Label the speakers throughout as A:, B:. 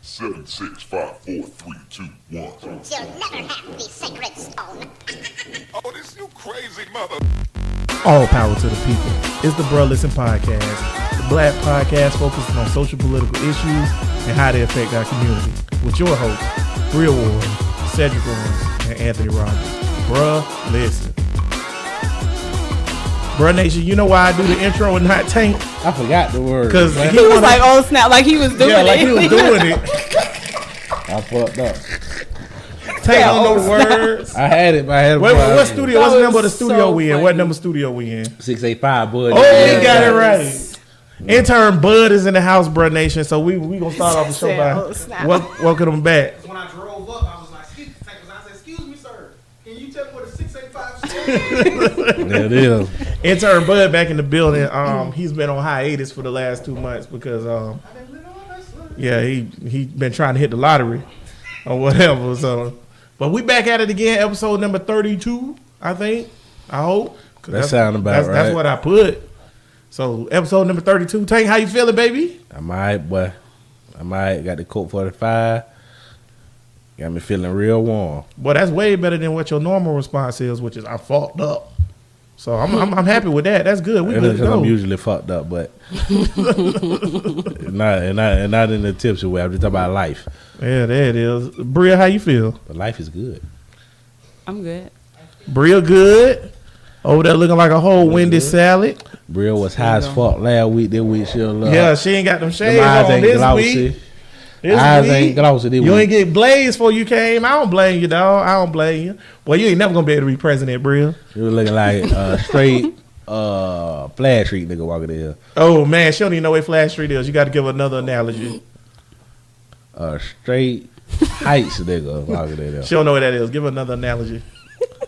A: 7, 6, 5, 4, 3, 2, 1.
B: You'll never have the sacred stone.
A: Oh, this you crazy mother.
C: All power to the people. It's the Bruh Listen Podcast, the black podcast focusing on social political issues and how they affect our community. With your hosts, Bria Ward, Cedric Owens, and Anthony Rogers. Bruh Listen. Bruh Nation, you know why I do the intro and not Tank?
D: I forgot the word.
C: Because
E: He was like, oh snap, like he was doing it.
C: yeah, like he was doing it.
D: I fucked up.
C: Tank don't know the words.
D: I had it, but I had it.
C: What studio? What's the number of the
E: was
C: studio
E: so
C: we in?
E: funny.
C: What number studio we in?
D: 685, bud.
C: Oh, we got it right. Intern Bud is in the house, Bruh Nation. So we gonna start off the show
E: Oh, snap.
C: by welcome them back.
F: When I drove up, I was like, I said, excuse me, sir. Can you tell me what a 685 is?
D: There it is.
C: Intern Bud back in the building. He's been on hiatus for the last 2 months because yeah, he been trying to hit the lottery or whatever. So, but we back at it again, episode number 32, I think. I hope.
D: That sound about right.
C: That's what I put. So episode number 32. Tank, how you feeling, baby?
D: I'm alright, boy. I'm alright. Got the Colt 45. Got me feeling real warm.
C: Boy, that's way better than what your normal response is, which is I fucked up. So I'm happy with that. That's good. We good to go.
D: I'm usually fucked up, but not in the tipsy way. I'm just talking about life.
C: Yeah, there it is. Bria, how you feel?
D: But life is good.
E: I'm good.
C: Bria good. Over there looking like a whole Wendy's salad.
D: Bria was high as fuck last week. This week she'll
C: Yeah, she ain't got them shades
D: eyes
C: on
D: ain't
C: this
D: glossy.
C: week. This
D: Eyes
C: week.
D: ain't glossy this
C: You
D: week.
C: ain't get blazed before you came. I don't blame you, dog. I don't blame you. Boy, you ain't never gonna be able to be president, Bria.
D: You was looking like straight Flash Street nigga walking there.
C: Oh man, she don't even know where Flash Street is. You got to give another analogy.
D: Straight Heights nigga walking there.
C: She don't know where that is. Give her another analogy.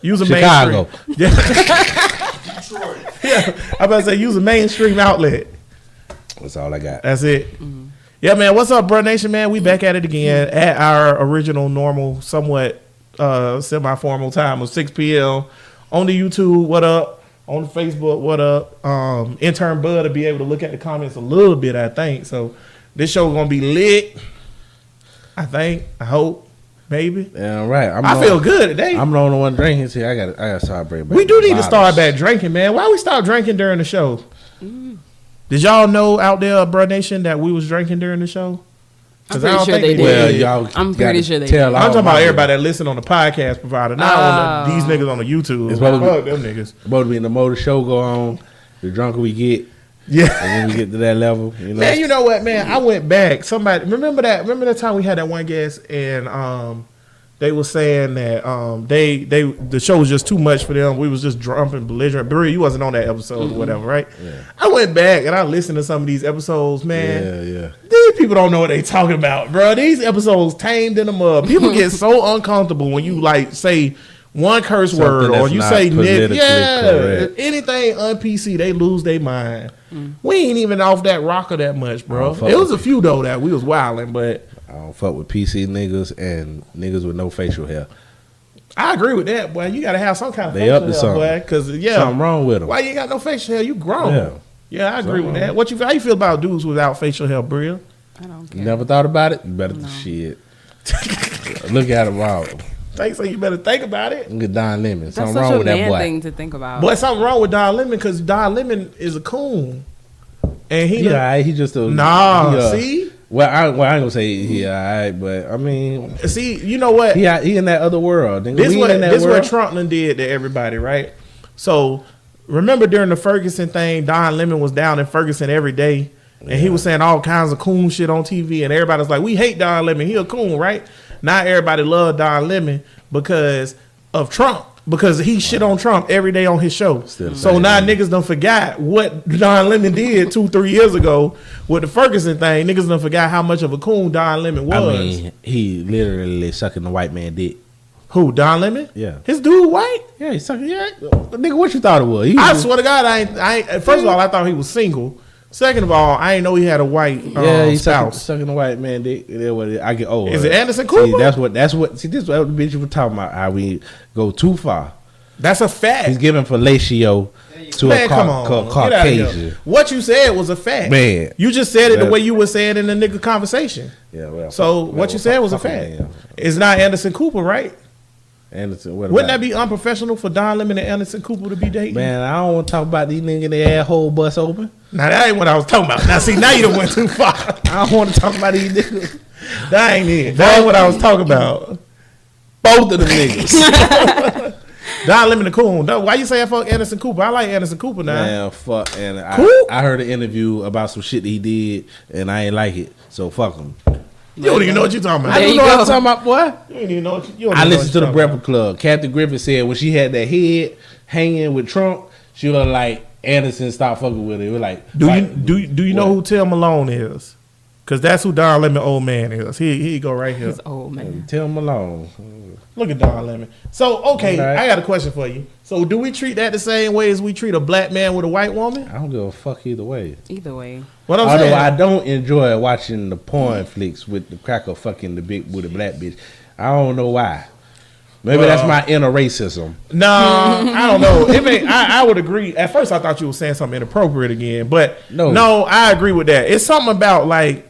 C: Use a
D: Chicago.
C: mainstream. Yeah, I'm about to say use a mainstream outlet.
D: That's all I got.
C: That's it. Yeah, man. What's up, Bruh Nation, man? We back at it again at our original, normal, somewhat semi-formal time of 6 p.m. on the YouTube. What up? On the Facebook. What up? Intern Bud to be able to look at the comments a little bit, I think. So this show gonna be lit. I think. I hope. Maybe.
D: Yeah, right.
C: I feel good today.
D: I'm the only one drinking. See, I got to start bringing back.
C: We do need to
D: bottles.
C: start back drinking, man. Why we stop drinking during the show? Did y'all know out there, Bruh Nation, that we was drinking during the show?
E: I'm
C: 'Cause I
E: pretty
C: don't
E: sure
C: think
E: they
C: they
E: did.
D: Well,
C: did.
D: y'all.
E: I'm
D: gotta
E: pretty sure they
D: tell
E: did.
D: all
C: I'm talking about
D: my-
C: everybody that listen on the podcast provider, not on these niggas on the YouTube.
D: It's supposed to
C: Fuck them niggas.
D: Supposed to be in the motor show go on. The drunker we get,
C: Yeah.
D: and when we get to that level, you know.
C: Man, you know what, man? I went back. Somebody remember that time we had that one guest and they were saying that the show was just too much for them. We was just drunk and belligerent. Bria, you wasn't on that episode or whatever, right?
D: Yeah.
C: I went back and I listened to some of these episodes, man.
D: Yeah.
C: These people don't know what they talking about, bro. These episodes tamed in the mud. People get so uncomfortable when you like say one curse
D: Something
C: word or
D: that's
C: you
D: not
C: say nigga.
D: politically
C: Yeah,
D: correct.
C: anything un-PC, they lose their mind. We ain't even off that rocker that much,
D: I
C: bro.
D: don't fuck
C: It was
D: with
C: a few though that we was wilding, but
D: I don't fuck with PC niggas and niggas with no facial hair.
C: I agree with that, boy. You gotta have some kind of
D: They
C: facial
D: up to
C: hair,
D: something.
C: boy. Because
D: Something wrong with them.
C: why you ain't got no facial hair? You grown.
D: Yeah.
C: Yeah, I agree
D: Something
C: with that.
D: wrong.
C: How you feel about dudes without facial hair, Bria?
E: I don't
D: You
E: care.
D: never thought about it? You better shit. Look at him all.
C: Think so? You better think about it.
D: Look at Don Lemon.
E: That's
D: Something
E: such
D: wrong
E: a
D: with that
E: man
D: boy.
E: thing to think about.
C: But something wrong with Don Lemon because Don Lemon is a coon, and he
D: Yeah, he just a
C: nah.
D: he,
C: See,
D: Well, I ain't gonna say he alright, but I mean,
C: see, you know what?
D: he in that other world. Nigga.
C: This
D: We
C: what
D: in that
C: this
D: world.
C: what Trump done did to everybody, right? So remember during the Ferguson thing, Don Lemon was down in Ferguson every day, and he was saying all kinds of coon shit on TV, and everybody's like, "We hate Don Lemon. He a coon, right?" Now everybody love Don Lemon because of Trump. Because he shit on Trump every day on his show.
D: Still
C: So
D: saying
C: now
D: that.
C: niggas done forgot what Don Lemon did 2-3 years ago with the Ferguson thing. Niggas done forgot how much of a coon Don Lemon was.
D: I mean, he literally sucking the white man dick.
C: Who, Don Lemon?
D: Yeah.
C: His dude white?
D: Yeah, he's sucking. Yeah, nigga, what you thought it was? He
C: I
D: was-
C: swear to God, I ain't, first of all, I thought he was single. Second of all, I ain't know he had a white
D: Yeah, he's
C: spouse.
D: sucking the white man dick. That's what I get.
C: Is it Anderson Cooper?
D: See, that's what. See, this is what the bitch you were talking about. How we go too far.
C: That's a fact.
D: He's giving fellatio to
C: Man,
D: a
C: come on. Get outta here.
D: Caucasian.
C: What you said was a fact.
D: Man.
C: You just said it the
D: Man.
C: way you were saying in the nigga conversation.
D: Yeah, well.
C: So what you said was a fact. It's not Anderson Cooper, right?
D: Anderson, what
C: Wouldn't
D: about
C: that be unprofessional for Don Lemon and Anderson Cooper to be dating?
D: Man, I don't want to talk about these niggas their asshole bust open.
C: Now that ain't what I was talking about. Now see, now you done went too far.
D: I don't want to talk about these niggas.
C: That ain't it. That ain't what I was talking about.
D: Both of them niggas.
C: Don Lemon and Coon. Why you say I fuck Anderson Cooper? I like Anderson Cooper now.
D: Man, fuck. And
C: Cool.
D: I heard an interview about some shit that he did, and I ain't like it. So fuck him.
C: You don't even know what you're talking about.
D: I
E: There
D: don't
E: you
D: know what
E: go.
D: I'm talking about, boy.
C: You don't even know what you don't
D: I
C: even know
D: listened to
C: what
D: the
C: you're
D: Breakfast Club. Captain Griffin said when she had that head hanging with Trump, she was like, Anderson stopped fucking with it. It was like,
C: talking about. Do you know
D: What?
C: who Tim Malone is? Because that's who Don Lemon old man is. He go right here.
E: He's old man.
D: Tell him alone.
C: Look at Don Lemon. So, okay,
D: Alright.
C: I got a question for you. So, do we treat that the same way as we treat a black man with a white woman?
D: I don't give a fuck either way.
E: Either way.
C: What I'm
D: Although
C: saying.
D: I don't enjoy watching the porn flicks with the cracker fucking the big with the black bitch. I don't know why. Maybe
C: Well-
D: that's my inner racism.
C: No, I don't know. I would agree. At first, I thought you were saying something inappropriate again, but
D: No.
C: I agree with that. It's something about like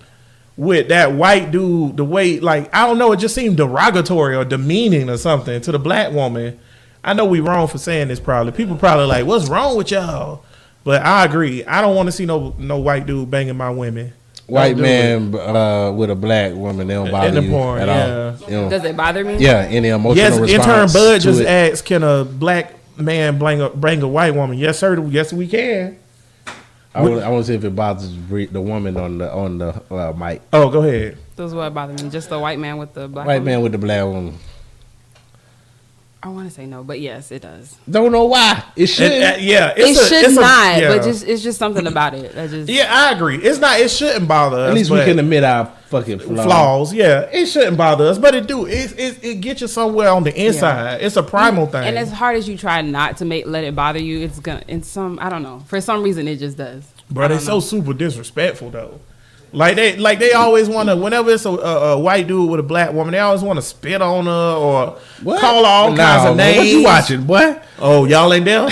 C: with that white dude, the way like I don't know, it just seemed derogatory or demeaning or something to the black woman. I know we wrong for saying this. Probably people probably like, what's wrong with y'all? But I agree. I don't want to see no white dude banging my women.
D: White
C: Don't do
D: man with a black woman, they don't bother
C: In the
D: you
C: porn,
D: at
C: yeah.
D: all. You know?
E: Does it bother me?
D: Yeah, any emotional
C: Yes,
D: response
C: intern Bud
D: to
C: just
D: it.
C: asked, can a black man bang a white woman? Yes, sir. Yes, we can.
D: I want to see if it bothers the woman on the mic.
C: Oh, go ahead.
E: Those what bother me. Just the white man with the black
D: White
E: woman?
D: man with the black woman.
E: I want to say no, but yes, it does.
D: Don't know why. It should.
C: Yeah,
E: It should
C: it's
E: not,
C: yeah.
E: but it's just something about it. That just
C: Yeah, I agree. It's not. It shouldn't bother us.
D: At least we
C: but
D: can admit our fucking flaws.
C: flaws. Yeah, it shouldn't bother us, but it do. It gets you somewhere on the inside. It's a primal thing.
E: And as hard as you try not to let it bother you, it's gonna. In some, I don't know. For some reason, it just does.
C: Bro, they so super disrespectful though. Like they always want to. Whenever it's a white dude with a black woman, they always want to spit on her or
D: What?
C: call her all kinds of
D: man,
C: names.
D: What you watching, boy?
C: Oh, y'all ain't there?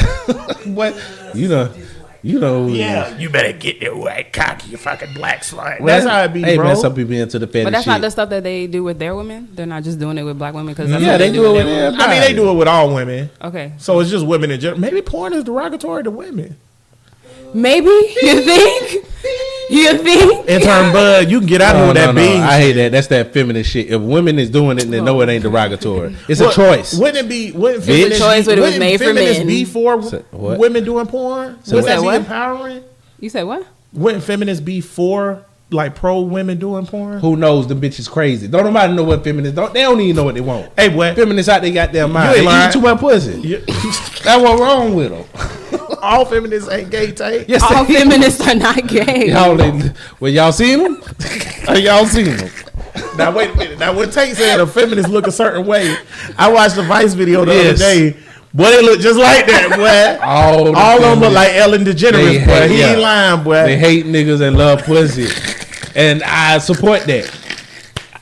D: What? You know.
C: Yeah, you better get that white cocky, you fucking black slut.
D: Well,
C: That's how it be,
D: hey,
C: bro.
D: man, some people into the fetish
E: But that's
D: shit.
E: not the stuff that they do with their women. They're not just doing it with black women because
D: Yeah, they do it with
E: their women.
C: I mean, they do it with all women.
E: Okay,
C: So it's just women in general. Maybe porn is derogatory to women.
E: maybe you think. You think?
C: Intern Bud, you can get out here with that bean.
D: I hate that. That's that feminist shit. If women is doing it, then no, it ain't derogatory. It's a
C: What-
D: choice.
C: Wouldn't it be? Wouldn't
D: Bitch.
C: feminists
E: Choice, but it was
C: wouldn't
E: made for
C: feminists
E: men.
C: be for
D: So, what?
C: women doing porn?
D: So
C: Wouldn't that be
E: what?
C: empowering?
E: You said what?
C: Wouldn't feminists be for like pro women doing porn?
D: Who knows? The bitch is crazy. Don't nobody know what feminists don't. They don't even know what they want.
C: Hey, boy,
D: Feminists out they got their mind.
C: ain't
D: They
C: lying.
D: eat too much pussy.
C: you-
D: That's what wrong with them.
C: all feminists ain't gay, Tay.
D: Yes,
E: All
D: they-
E: feminists are not gay.
D: y'all seen them? Y'all seen them?
C: Now wait a minute. Now when Tate said a feminist look a certain way, I watched the Vice video the other
D: Yes.
C: day. Boy, they look just like that, boy.
D: All
C: All of them
D: feminists,
C: look like Ellen
D: They
C: DeGeneres, boy.
D: hate-
C: He
D: yeah.
C: ain't lying, boy.
D: they hate niggas and love pussy, and I support that.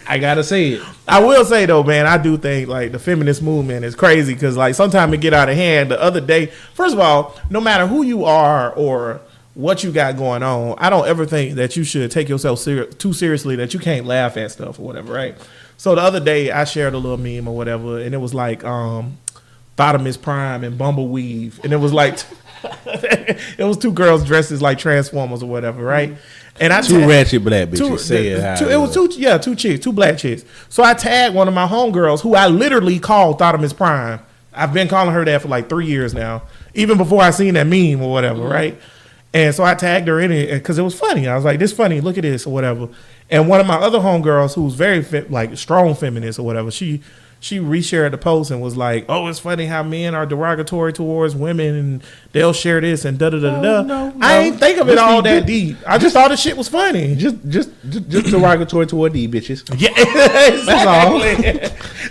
D: I gotta say it.
C: I will say though, man, I do think like the feminist movement is crazy because like sometimes it get out of hand. The other day, first of all, no matter who you are or what you got going on, I don't ever think that you should take yourself too seriously that you can't laugh at stuff or whatever, right? So the other day I shared a little meme or whatever, and it was like Thotimus Prime and Bumbleweave, and it was like it was two girls dressed as like Transformers or whatever, right? And I
D: Two
C: tagged-
D: ratchet black bitches. Say it. how
C: it was two chicks, two black chicks. So I tagged one of my homegirls who I literally called Thotimus Prime. I've been calling her that for like 3 years now, even before I seen that meme or whatever, right? And so I tagged her in it because it was funny. I was like, "This funny, look at this" or whatever. And one of my other homegirls, who's very like strong feminist or whatever, she reshared the post and was like, "Oh, it's funny how men are derogatory towards women and they'll share this and da da da da."
D: no,
C: I
D: no.
C: ain't think of it all that deep. I just thought the shit was funny.
D: just derogatory toward these bitches.
C: Yeah,
D: That's all.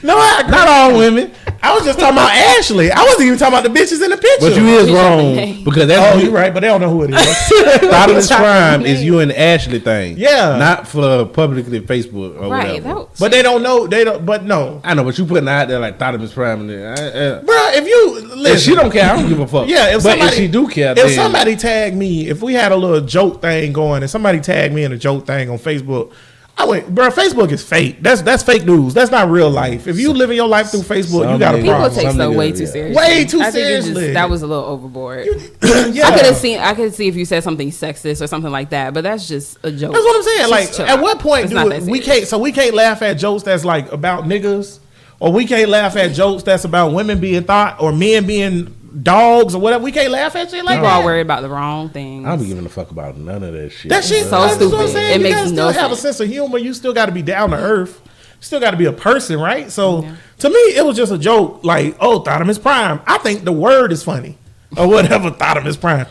C: No, I agree.
D: Not all women.
C: I was just talking about Ashley. I wasn't even talking about the bitches in the picture.
D: But you is
E: Bitch,
D: wrong
E: name.
D: because that's
C: Oh, you're right, but they don't know who it is.
D: Thoughtless Prime is you and Ashley thing.
C: Yeah.
D: Not for publicly Facebook or
E: Right.
D: whatever.
C: But they don't know. They don't. But no,
D: I know, but you putting it out there like Thoughtless Prime. And
C: bro. If you listen,
D: if she don't care, I don't give a fuck.
C: Yeah, if
D: but
C: somebody,
D: if she do care,
C: if
D: then
C: somebody tagged me, if we had a little joke thing going, and somebody tagged me in a joke thing on Facebook, I went, bro. Facebook is fake. That's fake news. That's not real life. If you living your life through Facebook, you
D: Some
C: got a
D: niggas-
E: People
C: problem.
E: take
D: Some
E: stuff
D: niggas,
E: way too
D: yeah.
E: seriously.
C: Way too
E: I think it
C: seriously.
E: that was a little overboard.
C: Yeah.
E: I could see if you said something sexist or something like that, but that's just a joke.
C: That's what I'm saying.
E: Just
C: Like,
E: chill
C: at
E: out.
C: what point
E: It's
C: do
E: not
C: it,
E: that
C: we
E: serious.
C: can't? So we can't laugh at jokes that's like about niggas, or we can't laugh at jokes that's about women being thought or men being dogs or whatever. We can't laugh at shit like
E: People are
C: that.
E: worried about the wrong things.
D: I don't be giving a fuck about none of that shit.
C: That shit
E: So
C: that's what I'm
E: stupid.
C: saying.
E: It
C: You
E: makes
C: gotta
E: no
C: still have a
E: sense.
C: sense of humor. You still got to be down to earth. You still got to be a person, right? So
E: Yeah.
C: to me, it was just a joke. Like, oh, Thotimus Prime. I think the word is funny or whatever. Thotimus Prime.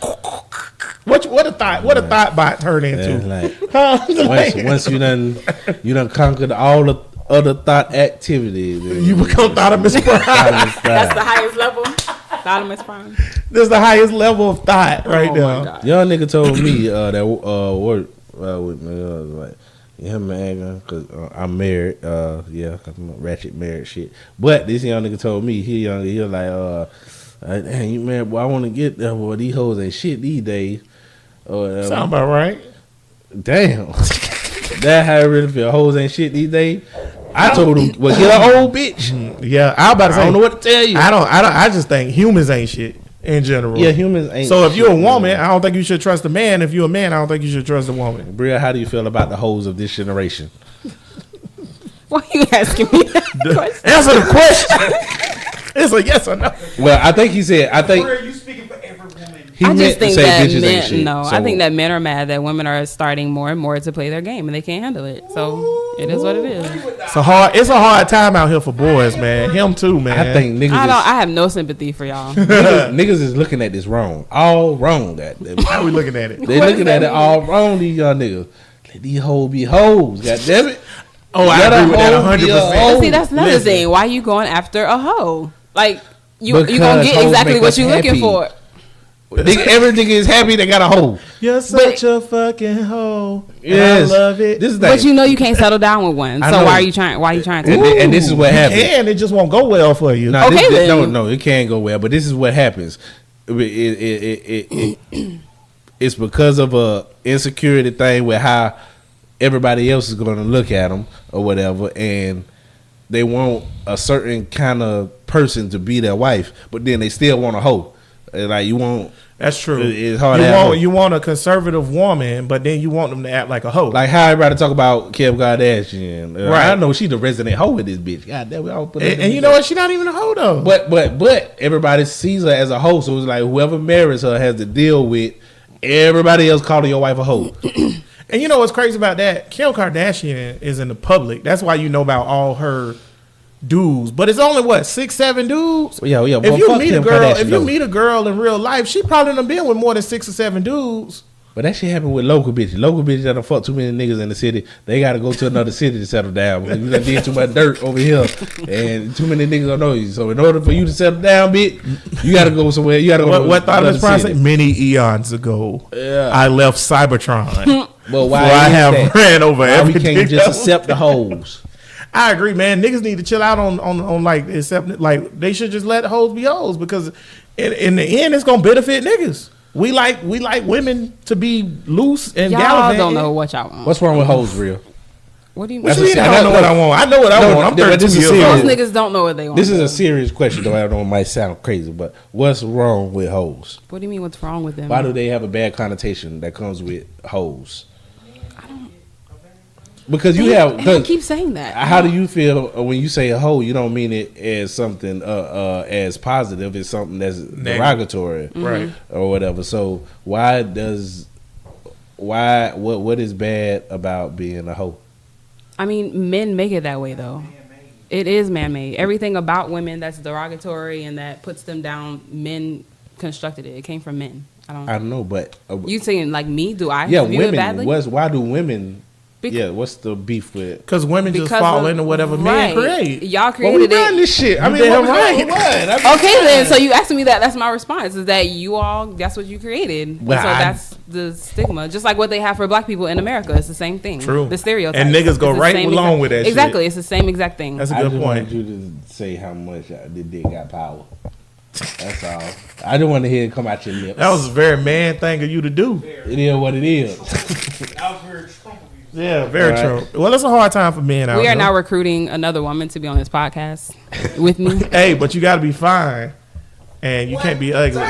C: What a thought bot turned
D: Yeah,
C: into?
D: like,
C: Huh?
D: once you done conquered all the other thought activity, then
C: You become Thotimus Prime.
D: Thoughtless
E: That's the
D: Prime.
E: highest level. Thought Prime.
C: This is the highest level of thought right
E: Oh
C: now.
E: my God.
D: Young nigga told me that work with me. Was like, yeah, man, because I'm married. Yeah, cause I'm a ratchet married shit. But this young nigga told me he was like, "Damn, you married? Boy, I want to get there. Boy, these hoes ain't shit these days."
C: Sound about right.
D: Damn, that how I really feel. Hoes ain't shit these days. I told him, well, get an old bitch.
C: Yeah, I was about to
D: I
C: say.
D: don't know what to tell you.
C: I just think humans ain't shit in general.
D: Yeah, humans ain't.
C: So if you're a
D: shit,
C: woman,
D: man.
C: I don't think you should trust a man. If you're a man, I don't think you should trust a woman.
D: Bria, how do you feel about the hoes of this generation?
E: Why are you asking me that question?
C: Answer the question. It's a yes or no.
D: Well, I think he said. I think
F: Where are you speaking for every woman?
D: he
E: I
D: meant
E: just think
D: to say
E: that
D: bitches ain't
E: men.
D: shit.
E: No, I
D: So-
E: think that men are mad that women are starting more and more to play their game and they can't handle it. So it is what it is.
C: It's a hard time out here for boys, man. Him too, man.
D: I think niggas.
E: I have no sympathy for y'all.
D: niggas is looking at this wrong. All wrong. That
C: How we looking at it?
D: they
E: What
D: looking
E: does
D: at
E: that
D: it all wrong. These young niggas. Let these hoes be hoes. God damn it.
C: Oh, I
D: Let a
C: agree with that
D: hoe be a
C: 100%.
D: hoe.
E: See, that's another
C: Listen.
E: thing. Why you going after a hoe? Like you gonna
D: Because
E: get
D: hoes
E: exactly
D: make
E: what
D: us
E: you looking
D: happy.
E: for.
D: Every nigga is happy they got a hoe.
C: You're such a fucking hoe.
D: Yes.
C: I love it.
D: This is
E: But you know you can't settle down with one.
D: I
E: So
D: know.
E: why are you trying? Why are you trying to?
D: And this is what
C: You
D: happens.
C: can, it just won't go well for you.
D: No,
E: Okay, then.
D: no, it can't go well. But this is what happens. It's because of a insecurity thing with how everybody else is going to look at them or whatever, and they want a certain kind of person to be their wife, but then they still want a hoe. Like you want,
C: That's true.
D: It's hard to have
C: you want a conservative woman, but then you want them to act like a hoe.
D: like how everybody talk about Kim Kardashian.
C: Right.
D: I know she the resident hoe with this bitch. God damn, we all put her in
C: and
D: the
C: you know what? She's not even a hoe though.
D: But everybody sees her as a hoe, so it's like whoever marries her has to deal with everybody else calling your wife a hoe.
C: And you know what's crazy about that? Kim Kardashian is in the public. That's why you know about all her dudes. But it's only what 6, 7 dudes.
D: Yeah.
C: If
D: Well,
C: you
D: fuck
C: meet a
D: Kim
C: girl,
D: Kardashian,
C: if you
D: though.
C: meet a girl in real life, she probably done been with more than 6 or 7 dudes.
D: But that shit happen with local bitches. Local bitches that done fuck too many niggas in the city. They got to go to another city to settle down because you done did too much dirt over here, and too many niggas don't know you. So in order for you to settle down, bitch, you got to go somewhere. You got to go.
C: What thought
D: to
C: of this
D: another
C: process?
D: city.
C: Many eons ago,
D: Yeah.
C: I left Cybertron.
D: But
C: Why
D: why
C: I
D: is
C: have
D: that?
C: ran over
D: Why we
C: everything
D: can't just
C: else?
D: accept the hoes?
C: I agree, man. Niggas need to chill out on like accept like they should just let hoes be hoes because in the end it's gonna benefit niggas. We like women to be loose and
E: Y'all
C: gallivanting.
E: don't know what y'all want.
D: What's wrong with hoes, real?
E: What do you mean?
C: What you
D: That's
C: mean?
D: a-
C: I don't know what I want. I know what I
D: No,
C: want. I'm
D: but
C: 32
D: this is
C: years
D: serious.
C: old.
E: Most niggas don't know what they want.
D: This is a serious question, though. I know it might sound crazy, but what's wrong with hoes?
E: What do you mean? What's wrong with them?
D: Why do they have a bad connotation that comes with hoes? Because you have.
E: I keep saying that.
D: How do you feel when you say a hoe? You don't mean it as something as positive. It's something that's derogatory,
C: Right.
D: or whatever. So what is bad about being a hoe?
E: I mean, men make it that way though. It is man-made. Everything about women that's derogatory and that puts them down, men constructed it. It came from men. I don't.
D: I don't know, but
E: You saying like me? Do I
D: yeah,
E: view it
D: women.
E: badly?
D: Why do women? what's the beef with?
C: Because women just
E: Because
C: fall
E: of-
C: into whatever men
E: right.
C: create.
E: Y'all
D: Well, we
E: created
D: run
E: it.
D: this shit. I
C: You
D: mean,
C: damn
D: what was
C: right.
D: wrong with what?
E: Okay, then. So you asking me that? That's my response. Is that you all? That's what you created.
D: Well,
E: so
D: I-
E: that's the stigma. Just like what they have for black people in America. It's the same thing.
C: True.
E: The stereotype.
C: And niggas go
E: It's the
C: right
E: same
C: along
E: exact-
C: with that shit.
E: Exactly. It's the same exact thing.
C: That's a
D: I
C: good
D: just
C: point.
D: wanted you to say how much the dick got power. That's all. I didn't want to hear it come out your lips.
C: That was a very man thing of you to do.
D: It is what it is.
F: That was very Trump of you.
C: Yeah, very
D: Right.
C: true. Well, it's a hard time for men out
E: We are
C: here.
E: now recruiting another woman to be on this podcast with me.
C: Hey, but you got to be fine, and you can't be ugly.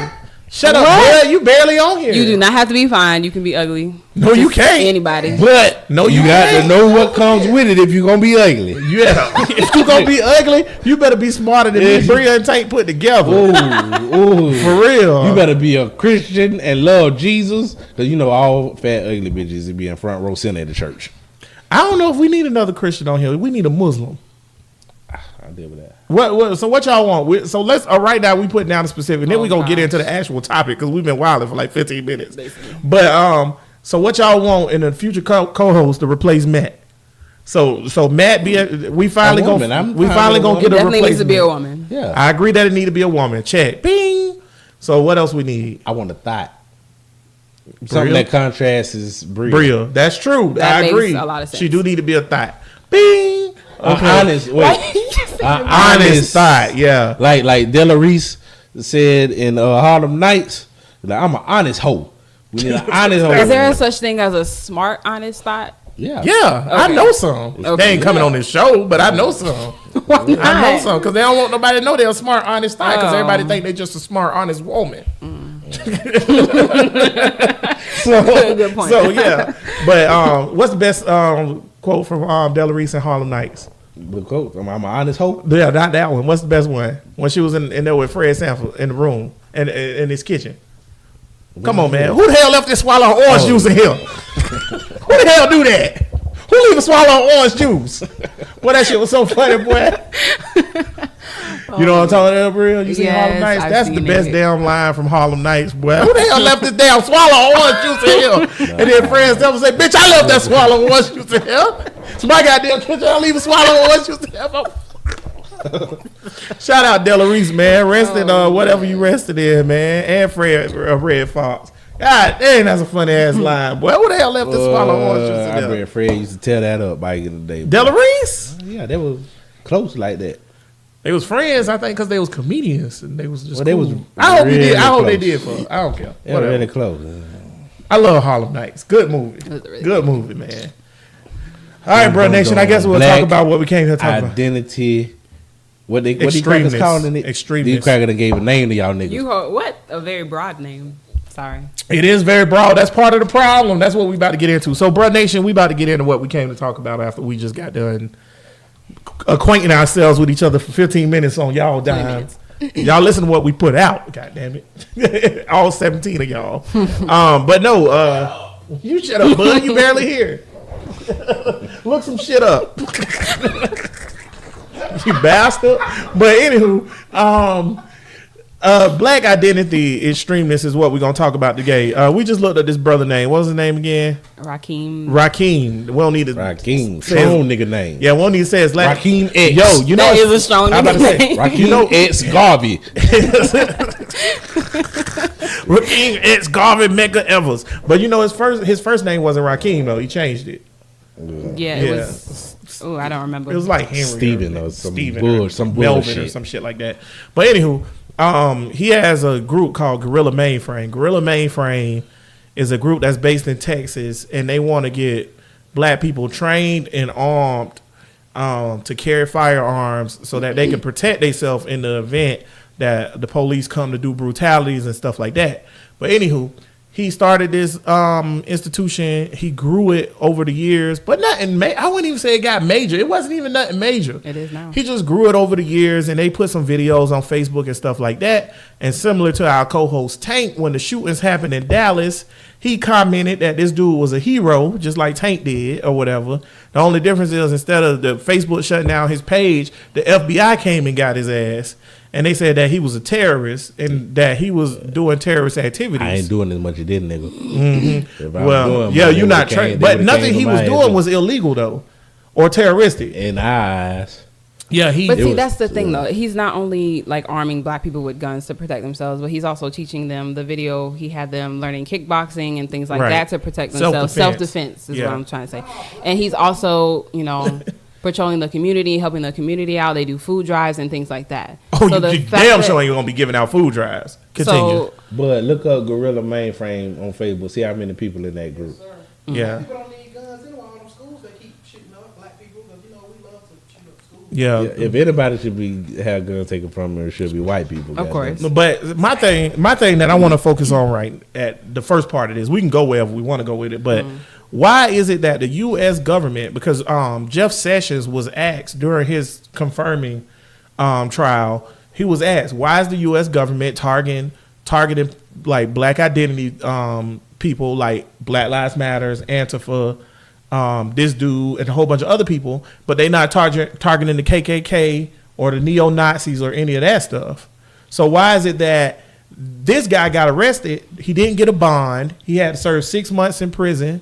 C: Shut up, bud. You barely on here.
E: You do not have to be fine. You can be ugly.
C: No, you can't.
E: Anybody.
D: But
C: No,
D: you
C: you
D: got to
C: can't.
D: know what comes with it if you're gonna be ugly.
C: Yeah. If you gonna be ugly, you better be smarter than me, Bria and Tank put together.
D: Ooh,
C: For real.
D: You better be a Christian and love Jesus, because you know all fat ugly bitches will be in front row center at the church.
C: I don't know if we need another Christian on here. We need a Muslim.
D: I deal with that.
C: So what y'all want? So let's. Right now we put down the specific. Then we gonna get into the actual topic because we've been wilding for like 15 minutes. But so what y'all want in the future co-host to replace Matt? So Matt we finally
D: A woman. I'm
C: we
D: fine
C: finally
D: with a
C: gonna get a
E: Definitely
C: replacement.
E: needs to be a woman.
D: Yeah,
C: I agree that it need to be a woman. Check. Bing. So what else we need?
D: I want a thigh. Something
C: Bria?
D: that contrasts is Bria.
C: Bria. That's true.
E: That
C: I
E: makes
C: agree.
E: a lot of sense.
C: She do need to be a thigh. Bing.
D: Honest,
C: Honest thigh. Yeah.
D: like Della Reese said in Harlem Nights, like, I'm an honest hoe. We need an honest hoe.
E: Is there a such thing as a smart, honest thought?
D: Yeah.
C: Yeah, I know some. They ain't coming on this show, but I know some.
E: Why not?
C: I know some because they don't want nobody to know they're a smart, honest guy because
E: Oh.
C: everybody think they're just a smart, honest woman.
E: Good point.
C: So yeah, but what's the best quote from Della Reese and Harlem Nights?
D: The coach, I'm an honest hoe.
C: Yeah, not that one. What's the best one? When she was in there with Fred Sanford in the room and in his kitchen. Come on, man. Who the hell left this swallow orange juice in here? Who the hell do that? Who leave a swallow orange juice? Boy, that shit was so funny, boy. You know what I'm talking about, Bria? You seen
E: Yes,
C: Harlem Nights?
E: I've
C: That's the
E: seen
C: best
E: it.
C: damn line from Harlem Nights, boy. Who the hell left this damn swallow orange juice in here? And then Fred Sanford say, bitch, I left that swallow orange juice in here. It's my goddamn kitchen. I leave a swallow orange juice in here. Shout out Della Reese, man. Rest in whatever you rested in, man. And Fred Red Fox. God dang, that's a funny ass line, boy. Who the hell left this swallow orange juice
D: I
C: in there?
D: bet Fred used to tear that up back in the day.
C: Della Reese?
D: Yeah, they was close like that.
C: They was friends, I think, because they was comedians and they was just.
D: Well, they was
C: cool. I hope he did.
D: really
C: I hope they
D: close.
C: did for. Her. I don't care.
D: They were
C: Whatever.
D: really close.
C: I love Harlem Nights. Good movie.
E: was a really
C: Good movie, man. All right, bro, Nation. I guess we'll
D: Black
C: talk about what we came here to talk about.
D: Identity. What these crackers
C: Extremists.
D: calling it?
C: Extremists.
D: These crackers done gave a name to y'all niggas.
E: What a very broad name. Sorry.
C: It is very broad. That's part of the problem. That's what we about to get into. So, bro, Nation, we about to get into what we came to talk about after we just got done acquainting ourselves with each other for 15 minutes on y'all dime. Y'all listen to what we put out. God damn it. All 17 of y'all. But no, you shut up, bud. You barely here. Look some shit up. You bastard. But anywho, black identity extremists is what we're gonna talk about today. We just looked at this brother name. What was his name again?
E: Rakim.
C: Rakim. We don't need to
D: Rakim.
C: say his-
D: Strong nigga name.
C: Yeah, we don't need to say his last.
D: Rakim X.
C: Yo, you know
E: That
C: it's-
E: is a strong
C: I'm about to say,
E: name.
D: Rakim X Garvey.
C: Rakim X Garvey Mecca Evers. But you know his first name wasn't Rakim though. He changed it.
E: Yeah, it was. Oh, I don't remember.
C: It was like Henry
D: Steven or some Melvin
C: Melvin or
D: shit.
C: some shit like that. But anywho, he has a group called Gorilla Mainframe. Gorilla Mainframe is a group that's based in Texas, and they want to get black people trained and armed to carry firearms so that they can protect themselves in the event that the police come to do brutalities and stuff like that. But anywho, he started this institution. He grew it over the years, but nothing. I wouldn't even say it got major. It wasn't even nothing major.
E: It is now.
C: He just grew it over the years, and they put some videos on Facebook and stuff like that. And similar to our co-host Tank, when the shootings happened in Dallas, he commented that this dude was a hero, just like Tank did or whatever. The only difference is instead of the Facebook shutting down his page, the FBI came and got his ass. and they said that he was a terrorist and that he was doing terrorist activities.
D: I ain't doing as much as this nigga. If I was
C: Well,
D: doing
C: yeah,
D: more, they
C: you're not
D: would've came-
C: trained,
D: they
C: but
D: would've
C: nothing
D: came
C: he
D: to
C: was
D: my
C: doing
D: ass.
C: was illegal though, or terroristic.
D: In our eyes.
C: Yeah, he.
E: But
D: It
E: see,
D: was-
E: that's the thing, though. He's not only like arming black people with guns to protect themselves, but he's also teaching them. The video he had them learning kickboxing and things like
C: Right.
E: that to protect themselves.
C: Self-defense.
E: Self-defense is
C: Yeah.
E: what I'm trying to say. And he's also, patrolling the community, helping the community out. They do food drives and things like that.
C: Oh,
E: So the
C: you
E: fact
C: damn
E: that-
C: sure ain't gonna be giving out food drives. Continue.
E: So
D: But look up Gorilla Mainframe on Facebook. See how many people in that group.
C: yeah,
F: People don't need guns anyway. All them schools they keep shooting up black people because we love to shoot up schools.
C: yeah.
D: Yeah, if anybody should be have guns taken from her, it should be white people.
E: Of course.
D: goddamn.
C: But my thing that I want to focus on right at the first part of this, we can go wherever we want to go with it, but why is it that the U.S. government, because Jeff Sessions was asked during his confirming trial, he was asked, why is the U.S. government targeting like black identity people like Black Lives Matters, Antifa, this dude, and a whole bunch of other people, but they not targeting the KKK or the neo-Nazis or any of that stuff. So why is it that this guy got arrested? He didn't get a bond. He had to serve 6 months in prison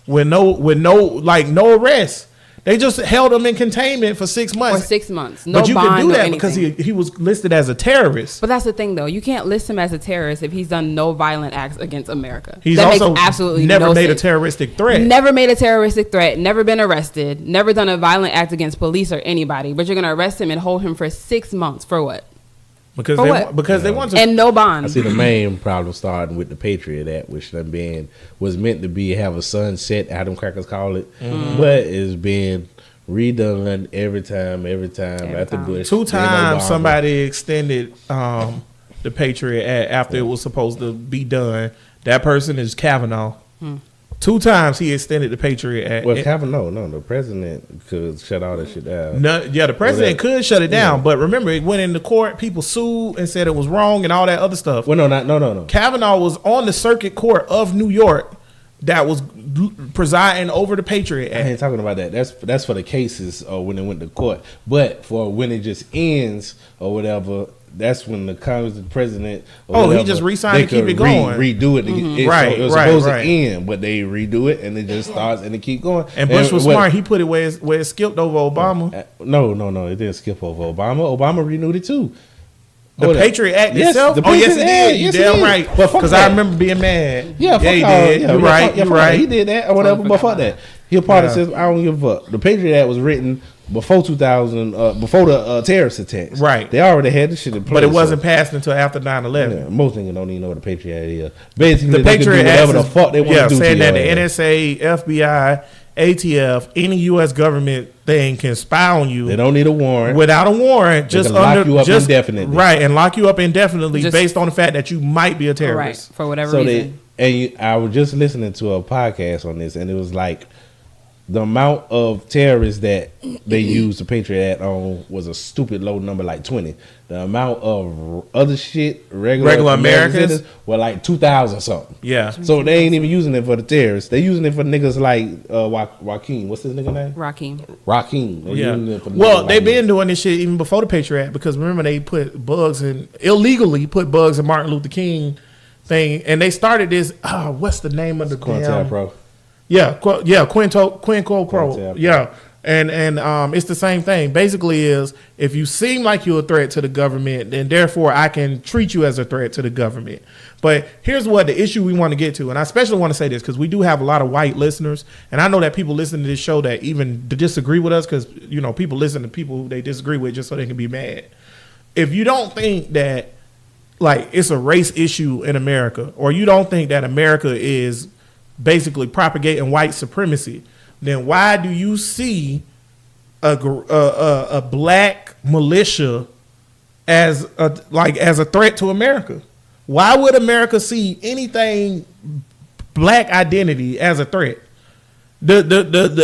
C: with no arrest. They just held him in containment for 6
E: for
C: months.
E: 6 months, no
C: but you
E: bond
C: can do
E: or
C: that
E: anything.
C: because he was listed as a terrorist.
E: But that's the thing, though. You can't list him as a terrorist if he's done no violent acts against America.
C: He's
E: that
C: also
E: makes absolutely
C: never
E: no
C: made
E: sense.
C: a terroristic threat.
E: Never made a terroristic threat, never been arrested, never done a violent act against police or anybody. But you're going to arrest him and hold him for 6 months for what?
C: because
E: For
C: they
E: what?
C: want, because they want to.
E: And no
D: I
E: bond.
D: see the main problem starting with the Patriot Act, which was meant to be have a sunset, how them crackers call it, but it's been redone every time after
E: time.
D: Bush.
C: Two
D: then
C: times
D: Obama.
C: somebody extended the Patriot Act after it was supposed to be done. That person is Kavanaugh. 2 times he extended the Patriot Act.
D: Well, Kavanaugh, no, the president could shut all that shit down.
C: The president could shut it down, but remember, it went into court. People sued and said it was wrong and all that other stuff.
D: Well, no.
C: Kavanaugh was on the circuit court of New York that was presiding over the Patriot
D: I
C: Act.
D: ain't talking about that. That's for the cases or when it went to court. But for when it just ends or whatever, that's when the Congress, the president, or
C: Oh, he
D: whatever,
C: just re-signed
D: they
C: to keep
D: could
C: it going.
D: redo it.
C: Right,
D: it was
C: right,
D: supposed
C: right.
D: to end, but they redo it and it just starts and it keep going.
C: And Bush was
D: what-
C: smart. He put it where it skipped over Obama.
D: No, it didn't skip over Obama. Obama renewed it too.
C: The
D: Hold up.
C: Patriot Act
D: Yes,
C: itself?
D: the
C: Oh, yes,
D: Patriot
C: it
D: Act,
C: did. You
D: yes, it
C: damn
D: did.
C: right.
D: But fuck
C: Because I
D: that.
C: remember being mad.
D: Yeah, fuck
C: he
D: all-
C: did.
D: yeah,
C: You're
D: yeah,
C: right.
D: fuck- yeah,
C: You're
D: fuck that.
C: right.
D: He did that or whatever, but fuck that. He a part of
C: Yeah.
D: says I don't give a fuck. The Patriot Act was written before 2000, before the terrorist attacks.
C: Right.
D: They already had this shit in place.
C: But it wasn't
D: so-
C: passed until after 9/11.
D: Yeah, most niggas don't even know what a Patriot Act is. Basically,
C: The
D: they can do
C: Patriot Act
D: whatever the fuck they want to do.
C: saying
D: to
C: that the
D: your ass.
C: NSA, FBI, ATF, any U.S. government thing can spy on you
D: They don't need a warrant.
C: without a warrant, just
D: can lock
C: under
D: you up
C: just
D: indefinitely.
C: right, and lock you up indefinitely
E: Just-
C: based on the fact that you might be a
E: Right,
C: terrorist.
E: for whatever
D: So
E: reason.
D: I was just listening to a podcast on this, and it was like the amount of terrorists that they used the Patriot Act on was a stupid low number, like 20. The amount of other shit, regular
C: Americans?
D: citizens, were like 2,000 something.
C: Yeah.
D: So they ain't even using it for the terrorists. They using it for niggas like Joaquin. What's his nigga name?
E: Raheem.
D: Raheem. They
C: Yeah.
D: using it for niggas
C: Well,
D: like
C: they've been
D: that.
C: doing this shit even before the Patriot Act because remember they put bugs in illegally put bugs in Martin Luther King thing, and they started this. What's the name of the damn-
D: COINTELPRO.
C: Quinto Pro.
D: COINTELPRO.
C: Yeah. And it's the same thing. Basically is if you seem like you're a threat to the government, then therefore I can treat you as a threat to the government. But here's what the issue we want to get to, and I especially want to say this because we do have a lot of white listeners, and I know that people listen to this show that even disagree with us because people listen to people who they disagree with just so they can be mad. If you don't think that like it's a race issue in America, or you don't think that America is basically propagating white supremacy, then why do you see a black militia as a threat to America? Why would America see anything black identity as a threat? The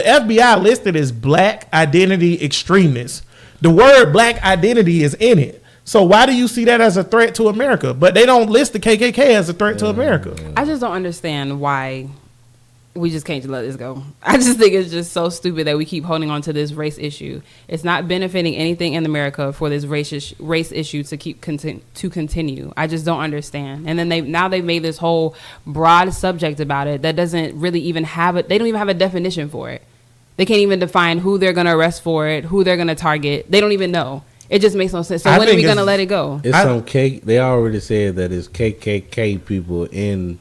C: FBI listed as black identity extremists. The word black identity is in it. So why do you see that as a threat to America? But they don't list the KKK as a threat to America.
E: I just don't understand why we just can't let this go. I just think it's just so stupid that we keep holding on to this race issue. It's not benefiting anything in America for this race issue to continue. I just don't understand. And then they've made this whole broad subject about it that doesn't really even have it. They don't even have a definition for it. They can't even define who they're going to arrest for it, who they're going to target. They don't even know. It just makes no sense. So when are we going to let it go?
D: It's some cake. They already said that it's KKK people in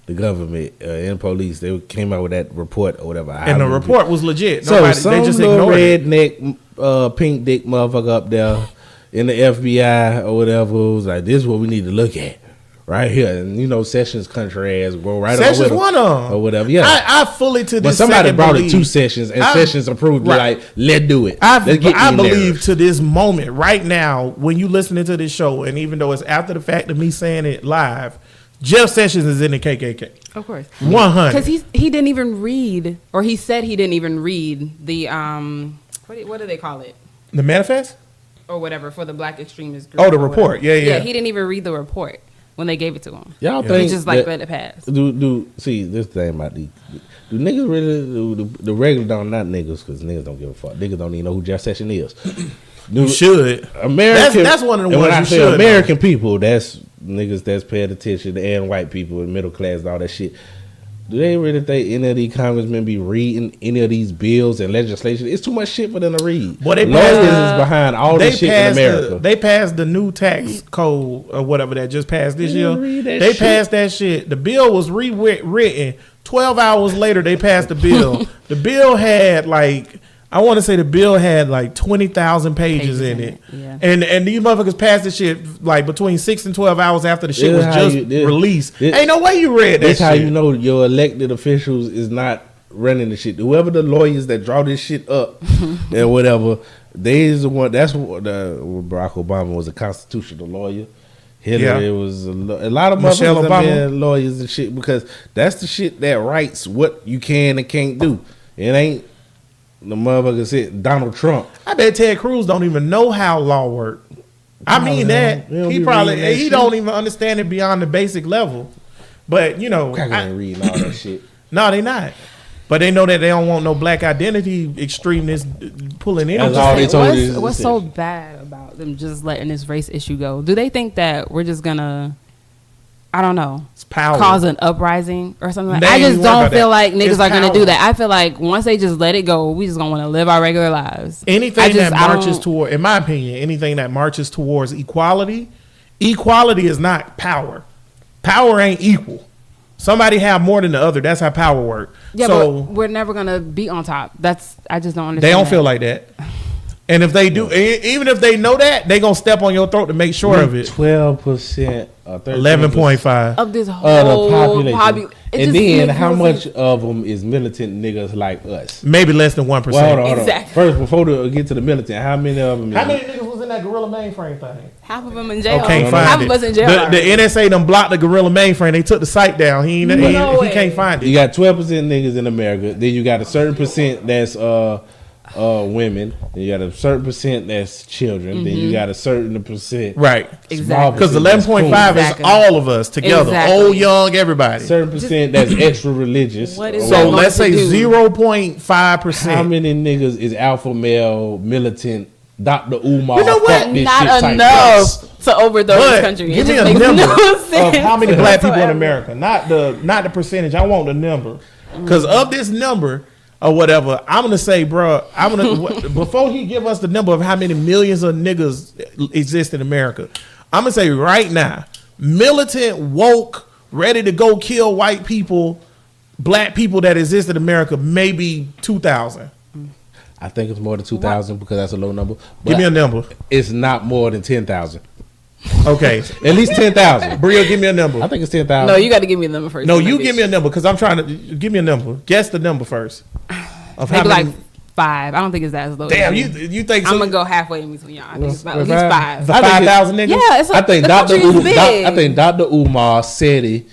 D: the government, in police. They came out with that report or whatever.
C: And the report was legit.
D: So
C: Nobody,
D: some
C: they just
D: little
C: ignored it.
D: redneck, pink dick motherfucker up there in the FBI or whatever was like, this is what we need to look at right here. And you know, Sessions country ass go right
C: Sessions
D: on with
C: one of them
D: or whatever. Yeah,
C: I fully to this.
D: but somebody
C: second
D: brought
C: believe,
D: it to Sessions, and Sessions approved.
C: Right.
D: Like, let's do it.
C: I
D: Let's get these
C: believe
D: narratives.
C: to this moment right now, when you listening to this show, and even though it's after the fact of me saying it live, Jeff Sessions is in the KKK.
E: Of course.
C: 100.
E: Because he didn't even read, or he said he didn't even read the, what do they call it?
C: The manifest?
E: Or whatever, for the black extremist group.
C: Oh, the
E: or
C: report.
E: whatever.
C: Yeah.
E: He didn't even read the report when they gave it to him.
D: Y'all
C: Yeah.
D: think
E: He just like
D: that-
E: let it pass.
D: Do see this thing about these? Do niggas really the regular don't not niggas because niggas don't give a fuck. Niggas don't even know who Jeff Sessions is.
C: You should.
D: American.
C: That's one of the
D: and
C: ones
D: when I
C: you
D: say
C: should
D: American people, that's niggas that's paying attention, and white people and middle class and all that shit. Do they really think any of these congressmen be reading any of these bills and legislation? It's too much shit for them to read.
C: Boy, they
D: Lawyers
C: passed-
D: is behind all
C: They
D: this shit in
C: passed
D: America.
C: they passed the new tax code or whatever that just passed this
D: They
C: year.
D: didn't read that
C: They
D: shit.
C: passed that shit. The bill was rewritten. 12 hours later, they passed the bill. The bill had like, I want to say the bill had like 20,000 pages in it.
E: Yeah.
C: And these motherfuckers passed the shit like between 6 and 12 hours after the shit
D: This
C: was
D: how
C: just
D: you- this-
C: released.
D: this-
C: Ain't no way you read that
D: That's
C: shit.
D: how you know your elected officials is not running the shit. Whoever the lawyers that draw this shit up and whatever, they is the one. That's what Barack Obama was a constitutional lawyer. Hillary
C: Yeah.
D: was a lot of
C: Michelle
D: motherfuckers
C: Obama.
D: been lawyers and shit because that's the shit that writes what you can and can't do. It ain't the motherfucker said Donald Trump.
C: I bet Ted Cruz don't even know how law work. I mean that
D: He don't
C: he
D: be
C: probably
D: reading that
C: he
D: shit.
C: don't even understand it beyond the basic level. But you know,
D: Cracker ain't reading all that shit.
C: no, they not. But they know that they don't want no black identity extremists pulling in.
D: That's all they told you.
E: What's so bad about them just letting this race issue go? Do they think that we're just gonna, I don't know,
C: It's power.
E: cause an uprising or something?
C: They
E: I
C: ain't
E: just
C: worried
E: don't
C: about
E: feel
C: that.
E: like niggas
C: It's
E: are gonna
C: power.
E: do that. I feel like once they just let it go, we just gonna want to live our regular lives.
C: Anything that
E: I
C: marches
E: don't-
C: toward, in my opinion, anything that marches towards equality, equality is not power. Power ain't equal. Somebody have more than the other. That's how power works.
E: Yeah,
C: so
E: but we're never gonna be on top. I just don't understand.
C: they don't
E: that.
C: feel like that. And if they do, even if they know that, they gonna step on your throat to make sure of it.
D: 12% or
C: 11.5.
E: of this
D: of
E: whole
D: the population.
E: It
D: And
E: just
D: then
E: makes
D: how
E: no
D: much
E: sense.
D: of them is militant niggas like us?
C: Maybe less than 1%.
D: Well, hold on.
E: Exactly.
D: First, before we get to the militant, how many of them?
C: How many niggas was in that gorilla mainframe thing?
E: Half of them in jail.
C: Can't
E: Half
C: find
E: of
C: it.
E: us in jail.
C: The
E: already.
C: NSA done blocked the gorilla mainframe. They took the site down. He
E: No way.
C: can't find it.
D: You got 12% niggas in America. Then you got a certain percent that's women. Then you got a certain percent that's children. Then you got a certain percent,
C: Right.
E: Exactly.
C: Because
D: percent that's
C: 11.5
E: Exactly.
C: is all of us together.
E: Exactly.
C: Old, young, everybody.
D: certain percent that's extra religious.
E: What is
C: So
E: that
C: let's say
E: going to do?
C: 0.5%.
D: How many niggas is alpha male militant? Dr. Umar.
C: You know what?
D: fuck this shit
E: Not
D: type
E: enough to overthrow
C: But
E: this country.
C: give
E: It
C: me
E: just
C: a
E: makes
C: number
E: no
C: of
E: sense
C: how many black people in
E: whatsoever.
C: America. Not the percentage. I want the number. Because of this number or whatever, I'm gonna say, bro. I'm gonna before he give us the number of how many millions of niggas exist in America. I'm gonna say right now, militant, woke, ready to go kill white people, black people that exist in America, maybe 2,000.
D: I think it's more than 2,000 because that's a low number.
C: Give me a
D: But
C: number.
D: it's not more than 10,000.
C: Okay,
D: At least 10,000.
C: Bria, give me a number.
D: I think it's 10,000.
E: No, you got to give me the number first.
C: No, you give me a number because I'm trying to give me a number. Guess the number first. Of how
E: Maybe
C: many?
E: like 5. I don't think it's that as low.
C: Damn,
E: as
C: you think so?
E: I'm gonna go halfway in between y'all. I think it's about at least
D: Five?
E: 5.
C: The
D: I think
C: 5,000 niggas.
E: Yeah, it's
D: I think
E: the
D: Dr.
E: country is big.
D: I think Dr. Umar said it.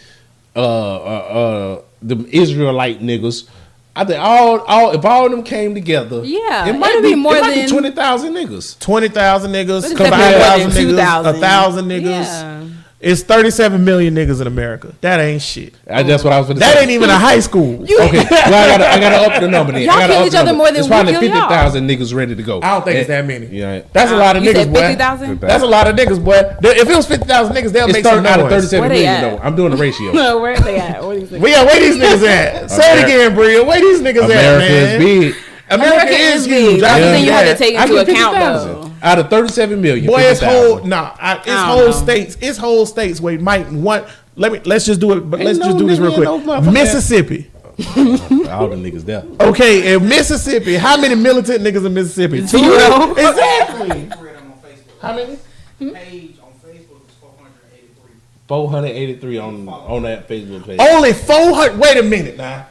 D: The Israelite niggas. I think all if all of them came together,
E: Yeah,
D: it might
E: it'll
D: be
E: be more
D: it might be
E: than-
D: 20,000 niggas.
C: 20,000 niggas,
E: It's
C: combined
E: definitely more
C: 1,000
E: than
C: niggas,
E: 2,000.
C: 1,000 niggas.
E: Yeah.
C: It's 37 million niggas in America. That ain't shit.
D: That's what I was going to
C: That
D: say.
C: ain't even a high school.
D: Okay, well, I gotta up the number then.
E: Y'all
D: I gotta
E: kill
D: up
E: each
D: the
E: other
D: number.
E: more than
D: There's
E: we
D: probably
E: kill y'all.
D: 50,000 niggas ready to go.
C: I don't think it's that many.
D: Yeah.
C: That's a lot of
E: You
C: niggas,
E: said
C: boy.
E: 50,000?
C: That's a lot of niggas, boy. If it was 50,000 niggas, they'll
D: It's
C: make some
D: out of
C: noise.
D: 37
E: Where they
D: million,
E: at?
D: though. I'm doing the ratio.
E: Where are they at? What do you think?
C: Well, yeah, where these niggas at? Say it again, Bria. Where these niggas
D: America
C: at, man?
D: is big.
C: America is huge.
E: That's the
C: I
E: thing you
C: get
E: have to
C: that.
E: take
D: I
E: into
D: get
E: account,
D: 50,000.
E: though.
D: Out of 37 million.
C: Boy, it's
D: 50,000.
E: don't
C: whole
E: know.
C: states. It's whole states where you might want. Let's just do it. But
D: Ain't
C: let's just
D: no
C: do this real
D: nigga
C: quick.
D: in those motherfuckers.
C: Mississippi.
D: All the niggas there.
C: Okay, in Mississippi, how many militant niggas in Mississippi?
E: Zero.
C: Exactly.
F: Read them on Facebook.
C: How many?
F: Page on Facebook is 483.
D: 483 on that Facebook page.
C: Only 400. Wait a minute now.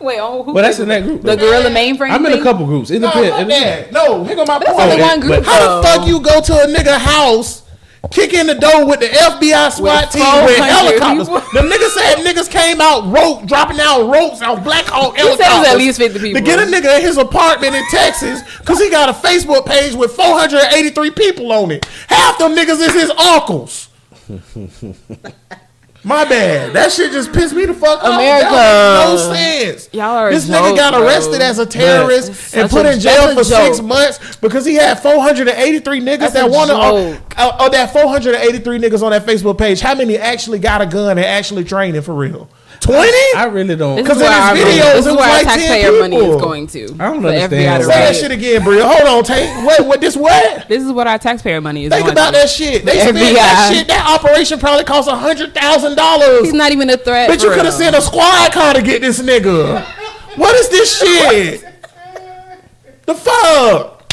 E: Wait, who?
D: But that's in that group.
E: The
D: though.
E: Gorilla Mainframe.
D: I'm in
E: thing?
D: a couple groups. It
C: No,
D: depends.
C: fuck that. No, here go my
E: That's
C: point.
E: only one group.
C: How the
E: though.
C: fuck you go to a nigga house, kick in the door with the FBI SWAT
E: With
C: team with
E: 400
C: helicopters?
E: people?
C: The niggas said niggas came out dropping out ropes out Black Hawk
E: He said it was
C: helicopters.
E: at least 50 people.
C: To get a nigga in his apartment in Texas because he got a Facebook page with 483 people on it. Half them niggas is his uncles. My bad. That shit just pissed me the fuck off.
E: America.
C: That makes no sense.
E: Y'all are a
C: This nigga
E: joke,
C: got
E: bro.
C: arrested as a
E: It's
C: terrorist and
E: such
C: put
E: a-
C: in jail for
E: that's a
C: 6
E: joke.
C: months because he had 483 niggas
E: That's
C: that
E: a
C: wanted
E: joke.
C: of that 483 niggas on that Facebook page. How many actually got a gun and actually training for real? 20?
D: I really don't.
E: This
C: 'Cause
E: is
C: in
E: where
C: his
E: our
C: videos,
E: this
C: it
E: is
C: was
E: where our
C: like 10
E: taxpayer money
C: people.
E: is going to.
D: I don't
E: for
D: understand
E: FBI to
D: why.
C: Say that
E: raid.
C: shit again, Bria. Hold on, Tank. What this what?
E: This is what our taxpayer money is
C: Think
E: going
C: about
E: to.
C: that shit. They spent
E: FBI.
C: that shit. That operation probably cost
E: He's
C: $100,000.
E: not even a threat.
C: But you could have sent a squad car to get this nigga. What is this shit? The fuck?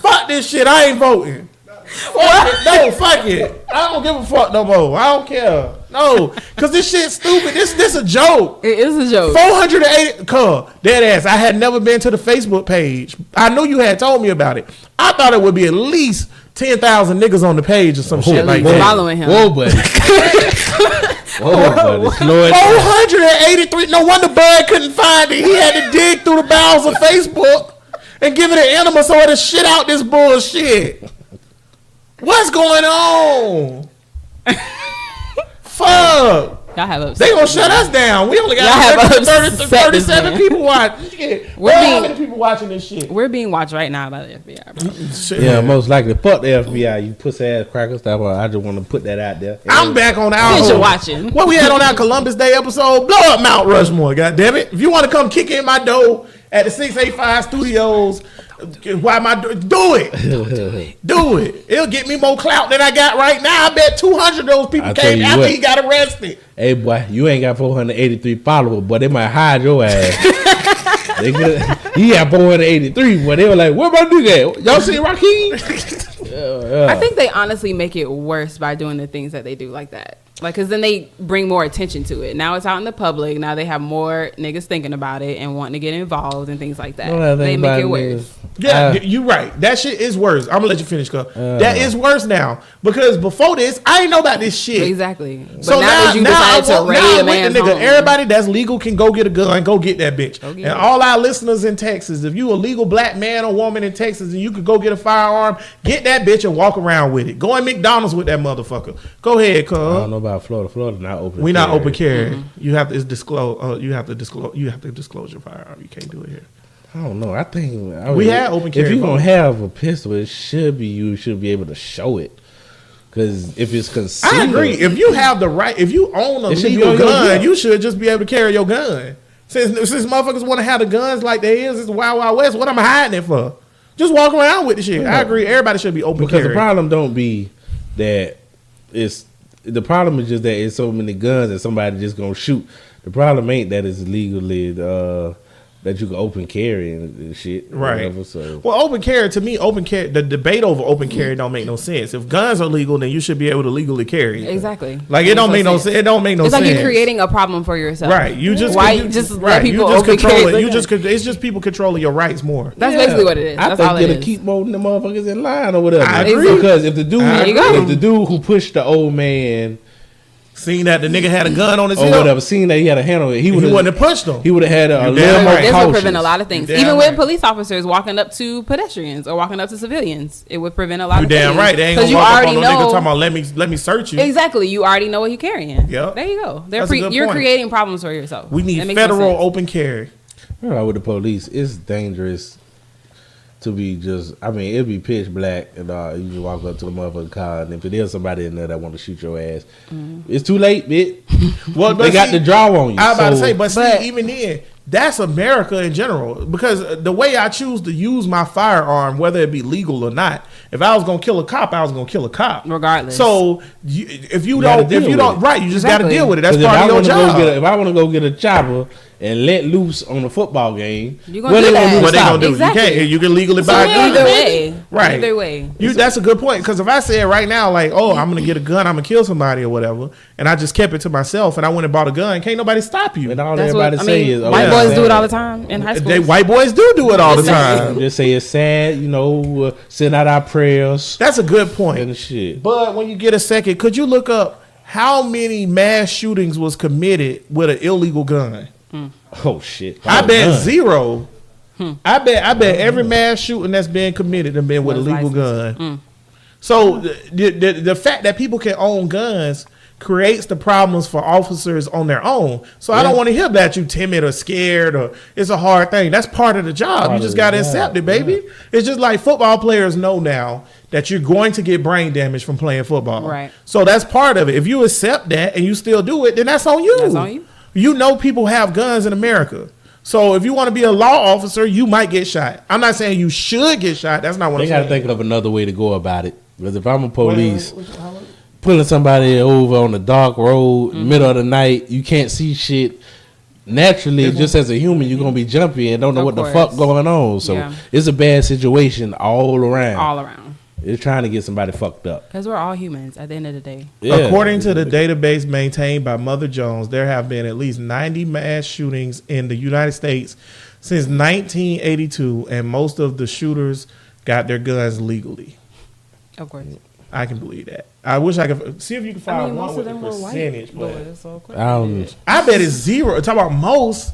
C: Fuck this shit. I ain't voting. Fuck it. No, fuck it. I don't give a fuck no more. I don't care. No, cause this shit's stupid. This a joke.
E: It is a joke.
C: 480. Dead ass. I had never been to the Facebook page. I knew you had told me about it. I thought it would be at least 10,000 niggas on the page or some shit
E: At
C: like
E: least
C: that.
E: following him.
D: Whoa, buddy. Whoa, buddy. Slow it down.
C: 483. No wonder Bud couldn't find it. He had to dig through the bowels of Facebook and give it an enema so to shit out this bullshit. What's going on? Fuck.
E: Y'all have upset.
C: They gonna shut us down. We only
E: Y'all
C: got
E: have
C: 37
E: upset this man.
C: people watching. Shit.
E: We're
C: How
E: being-
C: many people watching this shit?
E: We're being watched right now by the FBI. Bro.
C: Shit.
D: Yeah, most likely. Fuck the FBI, you pussy ass crackers. That's why I just want to put that out there.
C: I'm back on our
E: Since you're
C: whole-
E: watching.
C: What we had on our Columbus Day episode, blow up Mount Rushmore, goddammit. If you want to come kick in my door at the 685 Studios, why my do it. Do it. It'll get me more clout than I got right now. I bet 200 of those people
D: I tell
C: came
D: you
C: after
D: what.
C: he got arrested.
D: Hey, boy, you ain't got 483 followers, but they might hide your ass. They could, he had 483, but they were like, where my nigga at? Y'all see Raheem?
E: I think they honestly make it worse by doing the things that they do like that. Like, cause then they bring more attention to it. Now it's out in the public. Now they have more niggas thinking about it and wanting to get involved and things like that. They make it worse.
C: Yeah, you're right. That shit is worse. I'm gonna let you finish, cuz. That is worse now because before this, I didn't know about this shit.
E: Exactly. But
C: So
E: now that you decided to raid a
C: I'm
E: man's
C: with the nigga.
E: home,
C: Everybody that's legal can go get a gun, go get that bitch.
E: Go get
C: And
E: it.
C: all our listeners in Texas, if you a legal black man or woman in Texas and you could go get a firearm, get that bitch and walk around with it. Go in McDonald's with that motherfucker. Go ahead,
D: I
C: cuz.
D: don't know about Florida. Florida not open.
C: We not
D: carry.
C: open carry.
E: Mm-hmm.
C: You have to disclose. You have to disclose. You have to disclose your firearm. You can't do it here.
D: I don't know. I think
C: We had open carry
D: If you're
C: vote.
D: gonna have a pistol, it should be you should be able to show it. Because if it's concealed,
C: I agree. If you have the right, if you own a
D: It should be
C: legal
D: on your
C: gun,
D: belt.
C: you should just be able to carry your gun. Since motherfuckers want to have the guns like they is, it's the Wild Wild West. What am I hiding it for? Just walk around with the shit. I agree. Everybody should be open
D: because
C: carry.
D: the problem don't be that it's the problem is just that it's so many guns and somebody just gonna shoot. The problem ain't that it's legally that you can open carry and shit, or
C: Right.
D: whatever, so
C: Well, open carry to me, open carry. The debate over open carry don't make no sense. If guns are legal, then you should be able to legally carry.
E: Exactly.
C: Like it don't make no sense. It don't make no
E: It's
C: sense.
E: like you're creating a problem for yourself.
C: Right. You just
E: Why
C: you,
E: just let
C: right.
E: people
C: you just
E: open
C: control
E: carry
C: it.
E: the
C: You
E: gun?
C: just it's just people controlling your rights more.
E: That's
D: Yeah.
E: basically what it is.
D: I
E: That's
D: think
E: all it
D: it'll
E: is.
D: keep more the motherfuckers in line or whatever.
C: I agree.
D: Because if the dude,
C: There
E: you go.
D: if the dude who pushed the old man
C: Seen that the nigga had a gun on his
D: or
C: hip.
D: whatever. Seeing that he had a handle, he
C: He
D: would
C: wouldn't have punched him.
D: He would have had a
C: You
D: little
C: damn
D: more
C: right.
E: This would
D: cautious.
E: prevent a lot of things.
C: You damn
E: Even with
C: right.
E: police officers walking up to pedestrians or walking up to civilians, it would prevent a lot
C: You
E: of
C: damn
E: things.
C: right. They ain't gonna
E: you
C: walk up
E: already
C: on no nigga
E: know.
C: talking about let me search you.
E: Exactly. You already know what you're carrying.
C: Yep.
E: There you go.
C: That's a good
E: You're
C: point.
E: creating problems for yourself.
C: We need
E: That makes no
C: federal
E: sense.
C: open carry.
D: Right, with the police, it's dangerous to be just. I mean, it'd be pitch black, and you just walk up to the motherfucking car, and if there's somebody in there that want to shoot your ass, it's too late, bitch.
C: Well,
D: They got the draw on you.
C: I was about to
D: so-
C: say, but see, even then, that's America in general. Because the way I choose to use my firearm, whether it be legal or not, if I was gonna kill a cop, I was gonna kill a cop,
E: Regardless.
C: So if you
D: gotta
C: don't,
D: deal with it.
C: right, you just got to
E: Exactly.
C: deal with it. That's
D: 'Cause
C: part of your
D: wanna
C: job.
D: if I want to go get a chopper and let loose on a football game,
E: You gonna
D: what
E: do
D: they
E: that.
D: gonna do?
C: What
D: to
C: they
D: stop
C: gonna do?
D: it?
E: Exactly.
C: You can't. You can legally
E: So
C: buy a gun.
E: either way,
C: Right.
E: Either way,
C: That's a good point, because if I said right now, like, oh, I'm gonna get a gun, I'm gonna kill somebody or whatever, and I just kept it to myself, and I went and bought a gun, can't nobody stop you.
D: And all
E: that's
D: everybody
E: what I
D: say
E: mean.
D: is, oh,
E: White
D: it's
E: boys do
D: sad.
E: it all the time in high school.
C: They white boys do it all the time.
D: Just say it's sad, send out our prayers
C: That's a good point.
D: and shit.
C: But when you get a second, could you look up how many mass shootings was committed with an illegal gun?
D: Oh shit!
C: I bet
D: Gun.
C: zero. I bet every mass shooting that's been committed has been with a
E: Was
C: legal
E: licensed.
C: gun. So the fact that people can own guns creates the problems for officers on their own. So I don't want to hear that you timid or scared or it's a hard thing. That's part of the job.
D: Part
C: You
D: of
C: just
D: the
C: got to
D: job,
C: accept it, baby. It's just like football players know now that you're going to get brain damage from playing football.
E: Right.
C: So that's part of it. If you accept that and you still do it, then that's on you.
E: That's on you.
C: You know people have guns in America. So if you want to be a law officer, you might get shot. I'm not saying you should get shot. That's not what
D: They
C: I'm
D: got to
C: saying.
D: think of another way to go about it. Because if I'm a police, pulling somebody over on a dark road, middle of the night, you can't see shit. Naturally, just as a human, you're gonna be jumpy and don't know
E: Of
D: what the
E: course.
D: fuck going on. So
E: Yeah.
D: it's a bad situation all around.
E: all around.
D: It's trying to get somebody fucked up.
E: Because we're all humans at the end of the day.
D: Yeah.
C: According to the database maintained by Mother Jones, there have been at least 90 mass shootings in the United States since 1982, and most of the shooters got their guns legally.
E: Of course.
C: I can believe that. I wish I could see if you can find
E: I mean,
C: one
E: most
C: with
E: of
C: the
E: them were white.
C: percentage.
E: But
C: But
E: it's so quick.
D: I don't.
C: I bet it's zero. Talk about most.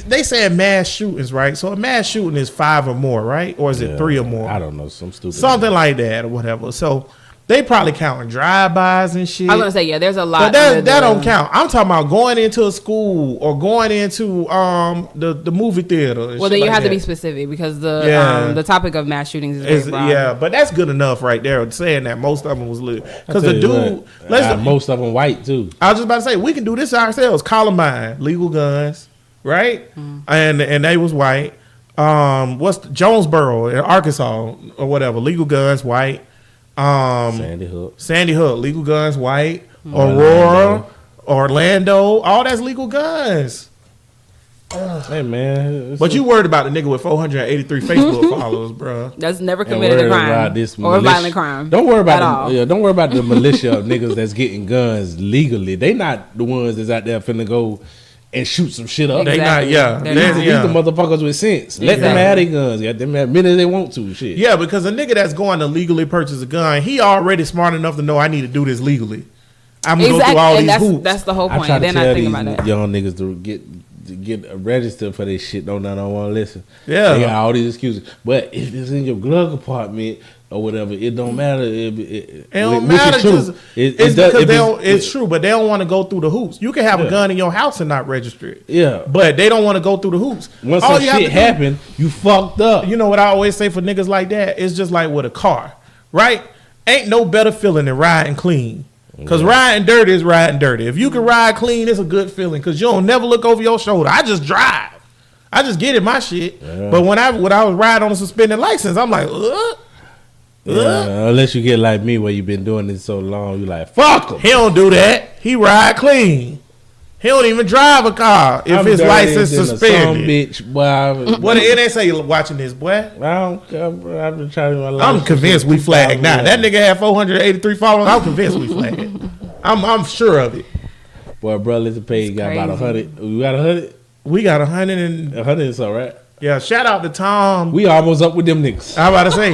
C: They saying mass shootings, right? So a mass shooting is 5 or more, right? Or is it 3 or more?
D: I don't know. Some stupid.
C: Something like that or whatever. So they probably counting drive-bys and shit.
E: I was gonna say, yeah, there's a lot.
C: But that
E: under
C: that
E: the-
C: don't count. I'm talking about going into a school or going into the movie theater. and
E: Well,
C: shit
E: then you
C: like
E: have to
C: that.
E: be specific because
C: Yeah.
E: the topic of mass shootings is very
C: It's-
E: broad.
C: yeah, but that's good enough right there. Saying that most of them was lit because the
D: Tell you
C: dude.
D: what, most of them white too.
C: I was just about to say we can do this ourselves. Columbine, legal guns, right? And they was white. What's Jonesboro in Arkansas or whatever? Legal guns, white.
D: Sandy Hook.
C: Sandy Hook, legal guns, white. Aurora, Orlando, all that's legal guns.
D: Hey man,
C: But you worried about the nigga with 483 Facebook followers, bro.
E: That's never
D: and
E: committed a
D: worried
E: crime
D: about this
E: or a
D: militia-
E: violent crime.
D: Don't worry about
E: at all.
D: don't worry about the militia of niggas that's getting guns legally. They not the ones that's out there finna go and shoot some shit up.
C: They not, yeah.
E: They're
C: They're-
E: not.
D: These
C: yeah.
D: the motherfuckers with sense. Let them
E: Exactly.
D: have their guns. Get them as many as they want to. Shit.
C: Yeah, because a nigga that's going to legally purchase a gun, he already smart enough to know I need to do this legally. I'm gonna go
E: Exactly,
C: through all
E: and
C: these hoops.
E: that's the whole
D: I
E: point.
D: try to
E: They're not
D: tell
E: thinking
D: these
E: about that.
D: young niggas to get registered for this shit. Don't want to listen.
C: Yeah.
D: They got all these excuses. But if it's in your glove compartment or whatever, it don't matter.
C: It don't
D: which
C: matter.
D: is true.
C: Just,
D: It
C: it's
D: does-
C: because
D: if
C: they don't, it's true, but they don't want to go through the hoops. You can have a
D: Yeah.
C: gun in your house and not register it.
D: Yeah.
C: But they don't want to go through the hoops.
D: Once
C: All
D: some
C: you have
D: shit
C: to do-
D: happen, you fucked up.
C: You know what I always say for niggas like that? It's just like with a car, right? Ain't no better feeling than riding clean. Because riding dirty is riding dirty. If you can ride clean, it's a good feeling because you don't never look over your shoulder. I just drive. I just get in my shit.
D: Yeah.
C: But when I was riding on a suspended license, I'm like,
D: Yeah, unless you get like me where you've been doing this so long, you like, fuck 'em.
C: he don't do that. He ride clean. He don't even drive a car if
D: I'm
C: his
D: dirty
C: license
D: than a
C: suspended.
D: Bitch, boy.
C: What it ain't say watching this, boy.
D: I don't care, bro. I've been trying my life.
C: I'm convinced we flagged now.
D: Yeah.
C: That nigga had 483 followers. I'm convinced we flagged. I'm sure of it.
D: Boy, bro, listen, pay got about
E: crazy.
D: 100. We got 100?
C: We got 100 and
D: 100 is all right.
C: yeah. Shout out to Tom.
D: We almost up with them niggas.
C: I'm about to say,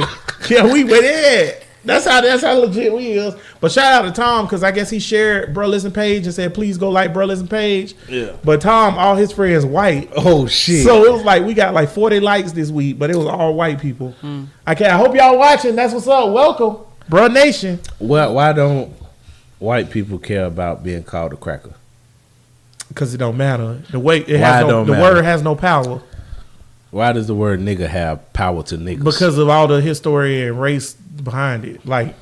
C: yeah, we went in. That's how legit we is. But shout out to Tom because I guess he shared Bro Listen page and said please go like Bro Listen page.
D: Yeah.
C: But Tom, all his friends white.
D: Oh shit.
C: So it was like we got like 40 likes this week, but it was all white people. I hope y'all watching. That's what's up. Welcome, Bro Nation.
D: Why don't white people care about being called a cracker?
C: Because it don't matter. The way it
D: Why
C: has
D: don't
C: the
D: matter?
C: word has no power
D: Why does the word nigga have power to niggas?
C: because of all the history and race behind it, like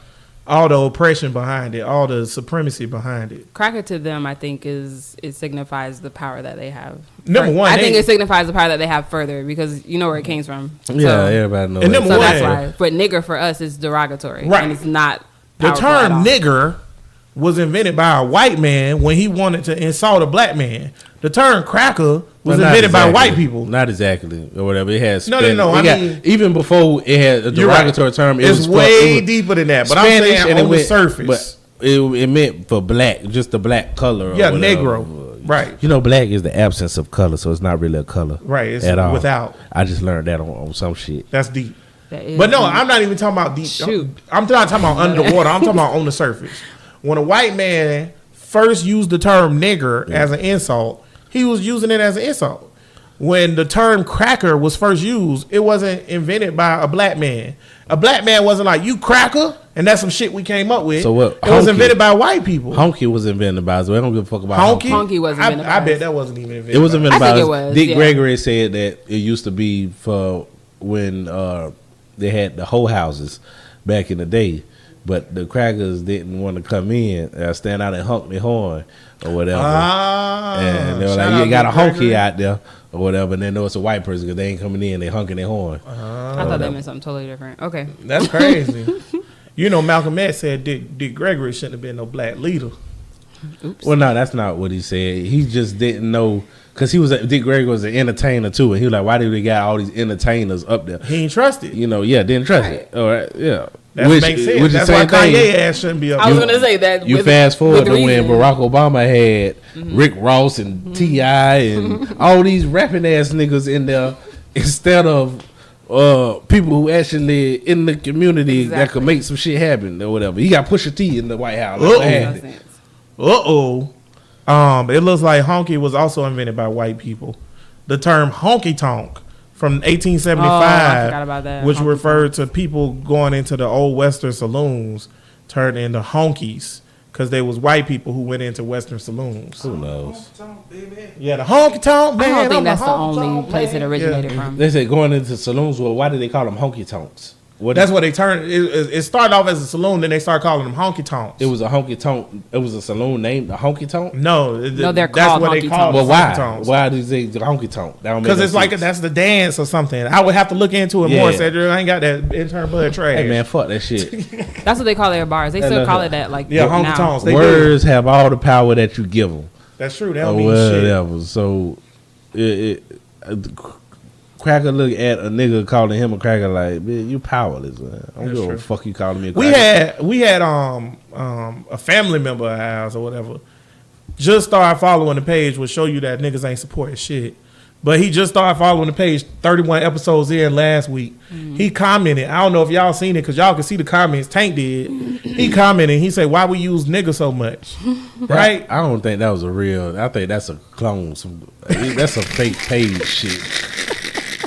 C: all the oppression behind it, all the supremacy behind it.
E: Cracker to them, I think, it signifies the power that they have.
C: Number one,
E: I think
C: they-
E: it signifies the power that they have further because you know where it came from.
D: yeah, everybody knows.
C: And
D: that.
C: number
E: So
C: one,
E: that's why. But nigger for us is derogatory,
C: Right.
E: and it's not.
C: The
E: powerful at
C: term
E: all.
C: nigger was invented by a white man when he wanted to insult a black man. The term cracker was
D: Well, not
C: invented by
D: exactly.
C: white people.
D: Not exactly, or whatever. It has
C: No,
D: Spanish.
C: I
D: It got-
C: mean-
D: even before it had a
C: You're right.
D: derogatory term, it
C: It's
D: was
C: way
D: it was
C: deeper than that. But I'm
D: Spanish,
C: saying
D: and
C: on
D: it
C: the
D: went-
C: surface.
D: But it meant for black, just the black color. or
C: Yeah,
D: whatever.
C: Negro. Right.
D: You know, black is the absence of color, so it's not really a color.
C: Right, it's
D: at all.
C: without.
D: I just learned that on some shit.
C: That's deep.
E: That is
C: But no,
E: deep.
C: I'm not even talking about deep.
E: Shoot.
C: I'm not talking about underwater. I'm talking about on the surface. When a white man first used the term nigger as an insult, he was using it as an insult. When the term cracker was first used, it wasn't invented by a black man. A black man wasn't like, you cracker, and that's some shit we came up with.
D: So what,
C: It was
D: honky?
C: invented by white people.
D: Honky was invented by us. I don't give a fuck about
C: Honky?
D: honky.
E: Honky wasn't invented
C: I
E: by
C: bet
E: us.
C: that wasn't even invented.
D: It was
C: by
D: invented
E: I
D: by
E: think
D: us.
E: it was,
D: Dick
E: yeah.
D: Gregory said that it used to be for when they had the hoe houses back in the day, but the crackers didn't want to come in, stand out and honk their horn or whatever. And they were
C: shout
D: like,
C: out
D: you got a
C: Dick
D: honky
C: Gregory.
D: out there or whatever. And then there was a white person because they ain't coming in, they honking their horn.
E: I thought that meant something totally different. Okay.
C: That's crazy. You know, Malcolm X said Dick Gregory shouldn't have been no black leader.
E: Oops.
D: Well, no, that's not what he said. He just didn't know because Dick Gregory was an entertainer too, and he was like, "Why do they got all these entertainers up there?"
C: He ain't trusted.
D: You know, yeah, didn't trust it. All right, yeah,
C: That makes sense. That's why Kanye ass shouldn't be up
E: I was
C: there.
E: gonna say that.
D: You
E: with-
D: fast forward
E: with
D: to when
E: reason.
D: Barack Obama had Rick Ross and T.I. and all these rapping ass niggas in there instead of people who actually in the community that
E: Exactly.
D: could make some shit happen or whatever. He got Pusha T in the White House.
C: Uh-oh.
D: What had it?
E: Nonsense.
C: It looks like honky was also invented by white people. The term honky tonk from 1875,
E: Oh, I forgot about that.
C: which
E: Honky
C: referred to people going into the old Western saloons, turned into honkies because they was white people who went into Western saloons.
D: Who knows?
C: Yeah, the honky tonk man.
E: I don't think
C: I'm
E: that's
C: a
E: the
C: honky
E: only
C: tonk
E: place
C: man.
E: it originated
C: Yeah.
E: from.
D: They say going into saloons. Well, why do they call them honky tonks? What
C: That's what they turned. It started off as a saloon, then they started calling them honky tonks.
D: it was a honky tonk. It was a saloon named the honky tonk.
C: No,
E: No, they're
C: that's
E: called
C: what they
E: honky
C: call
E: tonks.
D: Well, why?
C: honky tonks.
D: Why do you say the honky tonk?
C: Because it's like that's the dance or something. I would have to look into it more,
D: Yeah.
C: Cedric. I ain't got that intern blood trash.
D: Hey man, fuck that shit.
E: That's what they call their bars. They still
D: no,
E: call
D: no.
E: it that. Like
C: Yeah, honky
E: now.
C: tonks. They do.
D: Words have all the power that you give them.
C: That's true. That
D: Or
C: don't mean shit.
D: whatever. So, cracker look at a nigga calling him a cracker like, man, you powerless. Man. I don't
C: That's
D: give a
C: true.
D: fuck you calling me a
C: We
D: cracker.
C: had a family member of ours or whatever just started following the page, which show you that niggas ain't supporting shit. But he just started following the page 31 episodes in last week. He commented. I don't know if y'all seen it because y'all can see the comments. Tank did. He commented. He said, "Why we use nigga so much?" Right?
D: I don't think that was a real. I think that's a clone. That's a fake page shit.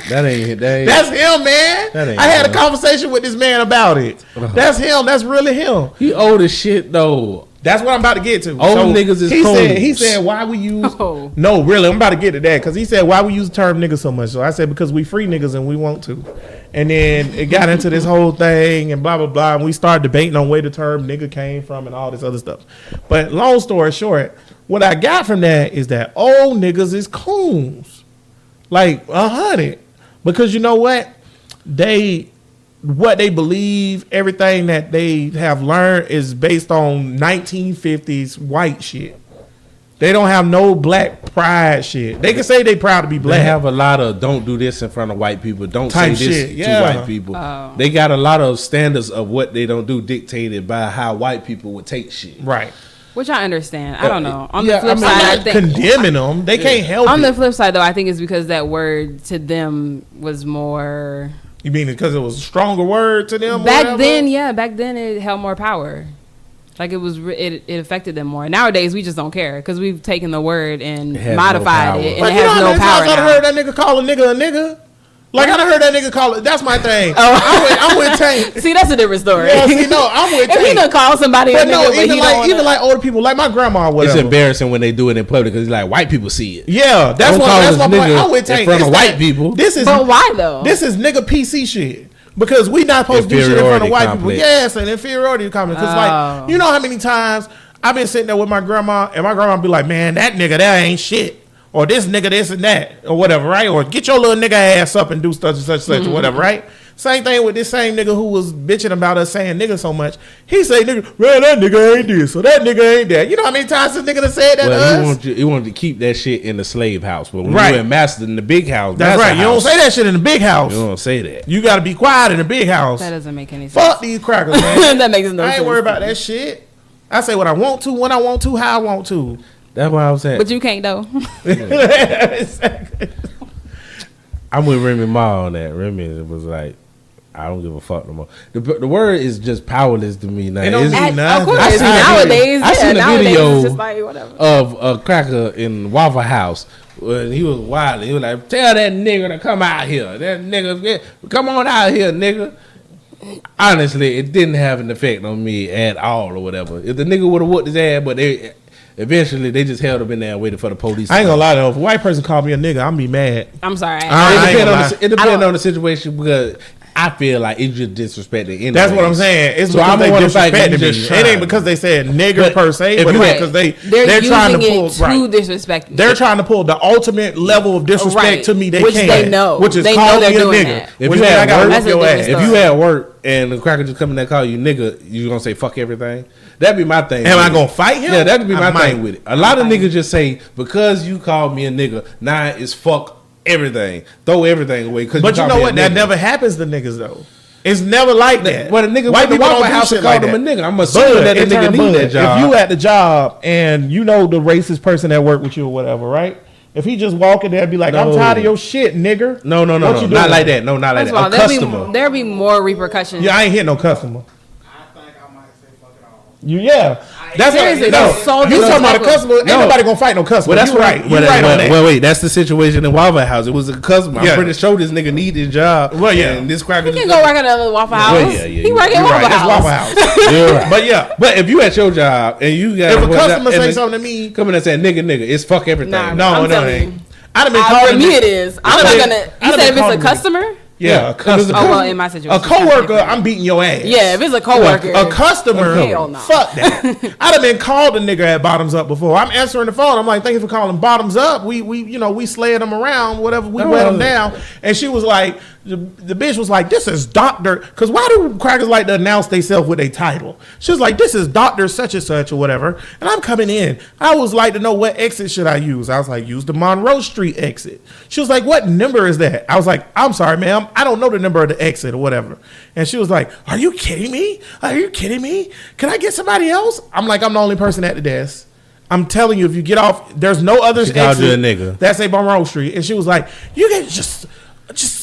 D: That ain't.
C: That's him, man.
D: That ain't
C: I had a
D: him.
C: conversation with this man about it. That's him. That's really him.
D: He old as shit though.
C: That's what I'm about to get to.
D: Old niggas is
C: he
D: coons.
C: said, why we use...
E: Oh.
C: No, really, I'm about to get to that. Because he said, why we use the term nigga so much? So I said, because we free niggas and we want to. And then it got into this whole thing and blah, blah, blah. And we started debating on where the term nigga came from and all this other stuff. But long story short, what I got from that is that old niggas is coons. Like 100. Because you know what? What they believe, everything that they have learned is based on 1950s white shit. They don't have no black pride shit. They can say they proud to be
D: They
C: black.
D: have a lot of don't do this in front of white people. Don't
C: Type
D: say this
C: shit,
D: to
C: yeah.
D: white people.
E: Oh.
D: They got a lot of standards of what they don't do dictated by how white people would take shit.
C: Right.
E: Which I understand. I don't know. On
D: Yeah,
E: the flip
D: I mean,
E: side,
C: I'm
E: I
C: not
E: think
C: condemning them. They can't help
E: on
C: it.
E: the flip side though, I think it's because that word to them was more
C: You mean because it was a stronger word to them? or
E: Back
C: whatever?
E: then, back then it held more power. Like it affected them more. Nowadays, we just don't care because we've taken the word and
D: It has
E: modified
D: no
E: it, and
C: Like,
E: it
C: you know
E: has
C: how
E: no
C: many
E: power
C: times I
E: now.
C: heard that nigga call a nigga? Like I done heard that nigga call it. That's my thing. I'm with Tank.
E: See, that's a different story.
C: Yeah, see, no, I'm with
E: if he
C: Tank.
E: done call somebody a
C: But
E: nigga,
C: no,
E: but he
C: even
E: don't wanna-
C: like older people, like my grandma or
D: It's
C: whatever.
D: embarrassing when they do it in public because like white people see it.
C: Yeah, that's
D: Don't
C: what.
D: call
C: That's
D: this
C: my point.
D: nigga
C: I'm with
D: in
C: Tank.
D: front of
C: It's
D: white
C: that-
D: people.
C: This is
E: But why though?
C: This is nigga PC shit. Because we not supposed to do shit in front of
D: Inferiority
C: white
D: complex.
C: people. Yes, an inferiority complex. Because like, you know how many times I've been sitting there with my grandma and my grandma be like, man, that nigga there ain't shit. Or this nigga this and that. Or whatever, right? Or get your little nigga ass up and do such and such or whatever, right? Same thing with this same nigga who was bitching about us saying nigga so much. He say, nigga, man, that nigga ain't this or that nigga ain't that. You know how many times this nigga done said that
D: Well,
C: to us?
D: he wanted to keep that shit in the slave house, but when
C: Right.
D: you in master in the big house,
C: That's
D: master
C: right. You don't
D: house,
C: say that shit in the big house.
D: You don't say that.
C: You got to be quiet in the big house.
E: that doesn't make any sense.
C: Fuck these crackers, man.
E: That makes no
C: I ain't
E: sense.
C: worried about that shit. I say what I want to, when I want to, how I want to.
D: That's what I was saying.
E: But you can't though.
C: Exactly.
D: I'm with Remy Ma on that. Remy was like, I don't give a fuck no more. The word is just powerless to me now.
C: It don't
D: It's-
C: mean nothing.
E: Of course,
D: I seen a
E: nowadays,
D: I seen a
E: nowadays
D: video
E: it's just like whatever.
D: of a cracker in Waffle House. When he was wild, he was like, "Tell that nigga to come out here. That nigga, come on out here, nigga." Honestly, it didn't have an effect on me at all, or whatever. If the nigga would have whooped his ass, but eventually they just held him in there and waited for the police.
C: I ain't gonna lie though. If a white person called me a nigga, I'm be mad.
E: I'm sorry.
C: I ain't gonna lie.
D: It depends on the situation because I feel like it's just disrespecting. Anyways.
C: That's what I'm saying. It's
D: So
C: because
D: I'm
C: they
D: gonna fight 'cause
C: disrespected
D: you
C: me.
D: just
C: It ain't
D: trying.
C: because they said nigger
D: But
C: per se,
D: if
C: but
D: you-
C: it's because
E: they're
C: they're trying to
E: using
C: pull
E: it to
C: right.
E: disrespect me.
C: They're trying to pull the ultimate level of disrespect
E: Right.
C: to me. They
E: Which
C: can,
E: they know.
C: which is
E: They
C: call
E: know
C: me
E: they're
C: a
E: doing
C: nigga.
E: that.
D: If
C: Which
D: you
C: means
D: had
C: I gotta
D: work-
C: whoop
E: That's a
C: your
E: different
C: ass.
E: story.
D: If you at work and the cracker just come in there call you nigga, you gonna say fuck everything? That'd be my thing.
C: Am I
D: with it.
C: gonna fight him?
D: Yeah, that'd be my
C: I might.
D: thing with it. A lot of niggas just say because you called me a nigga, now it's fuck everything, throw everything away. Cause
C: But you
D: called
C: know
D: me a
C: what? That
D: nigga.
C: never happens to niggas though. It's never like that.
D: But a nigga
C: white
D: went to
C: people
D: Waffle
C: don't do
D: House
C: shit
D: and called
C: like
D: him a
C: that.
D: nigga. I'm assuming
C: Bud,
D: that the
C: in
D: nigga
C: turn,
D: need
C: Bud,
D: that job.
C: If you at the job and you know the racist person that work with you or whatever, right? If he just walk in there and be like, I'm
D: No.
C: tired of your shit, nigger.
D: No,
C: What you
D: not
C: doing?
D: like that. No, not like
E: First of all,
D: that. A customer.
E: there'll be more repercussions.
C: Yeah, I ain't hit no customer.
F: I think I might say fuck it all.
C: Yeah. That's
E: Seriously,
C: no.
E: that's so
C: You talking about a
E: disrespectful.
C: customer? Ain't
D: No.
C: nobody gonna fight no customer.
D: Well, that's
C: you right. You
D: Well,
C: right on that.
D: well, wait, that's the situation in Waffle House. It was a customer.
C: Yeah.
D: I'm pretty sure this nigga need his job.
C: Well, yeah.
D: And this cracker
E: You
D: just
E: can go work at a Waffle House.
D: Well, yeah,
E: he
D: you-
E: work at
C: You're
E: Waffle
C: right. That's
E: House.
C: Waffle House.
D: You're right.
C: But yeah,
D: But if you at your job and you got
C: if a customer say something to me,
D: come in and say nigga, it's fuck everything.
E: Nah,
C: no,
E: I'm
C: no, it
E: telling
C: ain't.
E: you.
C: I'd have been called.
E: For me, it is. I'm
C: I'd've
E: not
C: been-
E: gonna.
C: I'd've
E: You
C: been
E: said if it's
C: called
E: a
C: me.
E: customer.
C: Yeah, a customer.
E: Oh well, in my situation,
C: A
E: it's kinda
C: coworker,
E: different.
C: I'm beating your ass.
E: Yeah, if it's a coworker,
C: A customer,
E: Hell no.
C: fuck that. I'd have been called a nigga at Bottoms Up before. I'm answering the phone. I'm like, thank you for calling Bottoms Up. We slayed them around, whatever. We wet them down. And she was like, the bitch was like, this is Doctor. Because why do crackers like to announce themselves with a title? She was like, this is Doctor such and such or whatever. And I'm coming in. I was like to know what exit should I use. I was like, use the Monroe Street exit. She was like, what number is that? I was like, I'm sorry, ma'am. I don't know the number of the exit or whatever. And she was like, are you kidding me? Are you kidding me? Can I get somebody else? I'm like, I'm the only person at the desk. I'm telling you, if you get off, there's no other
D: She called
C: exit.
D: you a nigga.
C: That's a Monroe Street. And she was like, you get just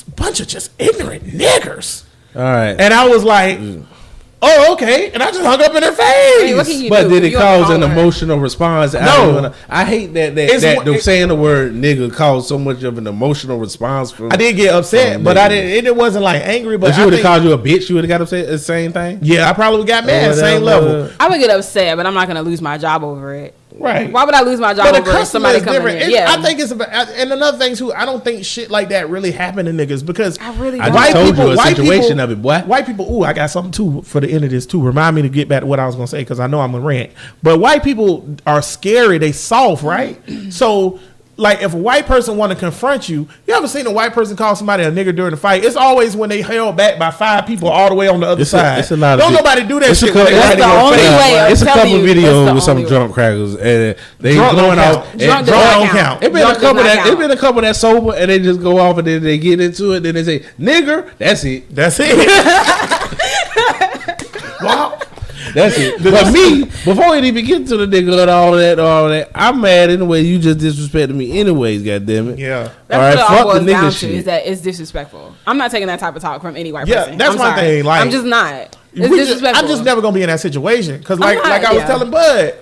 C: a bunch of just ignorant niggers.
D: All right.
C: And I was like, oh, okay. And I just hung up in her face.
E: Hey, what can you
D: But
E: do?
D: did it
E: You on the
D: cause an
E: phone, right?
D: emotional response?
C: No.
D: I hate that
C: It's-
D: saying the word nigga caused so much of an emotional response from.
C: I did get upset,
D: Oh,
C: but I
D: nigga.
C: didn't. It wasn't like angry, but
D: But you
C: I
D: would have
C: think,
D: called you a bitch. You would have got upset. The same thing.
C: yeah, I probably got mad. Same
D: Whatever.
C: level,
E: I would get upset, but I'm not gonna lose my job over it.
C: right?
E: Why would I lose my job
C: But a
E: over
C: customer
E: somebody
C: is
E: coming
C: different.
E: in?
C: It's-
E: Yeah,
C: I think it's about, and another thing too. I don't think shit like that really happen to niggas because
E: I really
D: I
E: don't.
D: just told you a
C: white
D: situation
C: people-
D: of it, boy.
C: White people. Ooh, I got something too for the end of this too. Remind me to get back to what I was gonna say because I know I'm gonna rant. But white people are scary. They soft, right? So. Like if a white person want to confront you, you ever seen a white person call somebody a nigger during the fight? It's always when they held back by 5 people all the way on the other side.
D: It's a lot of
C: Don't
D: vi-
C: nobody do that
D: it's a
C: shit.
D: cou-
C: when they
E: That's
C: right in
E: the
C: your
E: only
C: face.
E: way. I'm
D: It's a
E: telling
D: couple
E: you, that's
D: videos
E: the
D: with some
E: only way.
D: drunk crackers and they
C: Drunk don't
D: going
C: count.
D: off. and
E: Drunk does
C: Drunk
E: not
C: don't
E: count.
C: count.
D: It been
E: Drunk
D: a
E: does
D: couple
E: not
D: that
E: count.
D: it been a couple that sober and they just go off and then they get into it. Then they say nigger. That's it.
C: That's it. Wow.
D: That's it. But me, before it even get to the nigga and all that, I'm mad anyway. You just disrespected me anyways, goddammit.
C: Yeah.
E: That's
D: All right,
E: what it all
D: fuck
E: boils
D: the
E: down
D: nigga
E: to
D: shit.
E: is that it's disrespectful. I'm not taking that type of talk from any white
C: Yeah,
E: person.
C: that's
E: I'm
C: my
E: sorry.
C: thing, like-
E: I'm just not. It's
C: We just-
E: disrespectful.
C: I'm just never gonna be in that situation because, like,
E: I'm not,
C: like I was
E: yeah.
C: telling Bud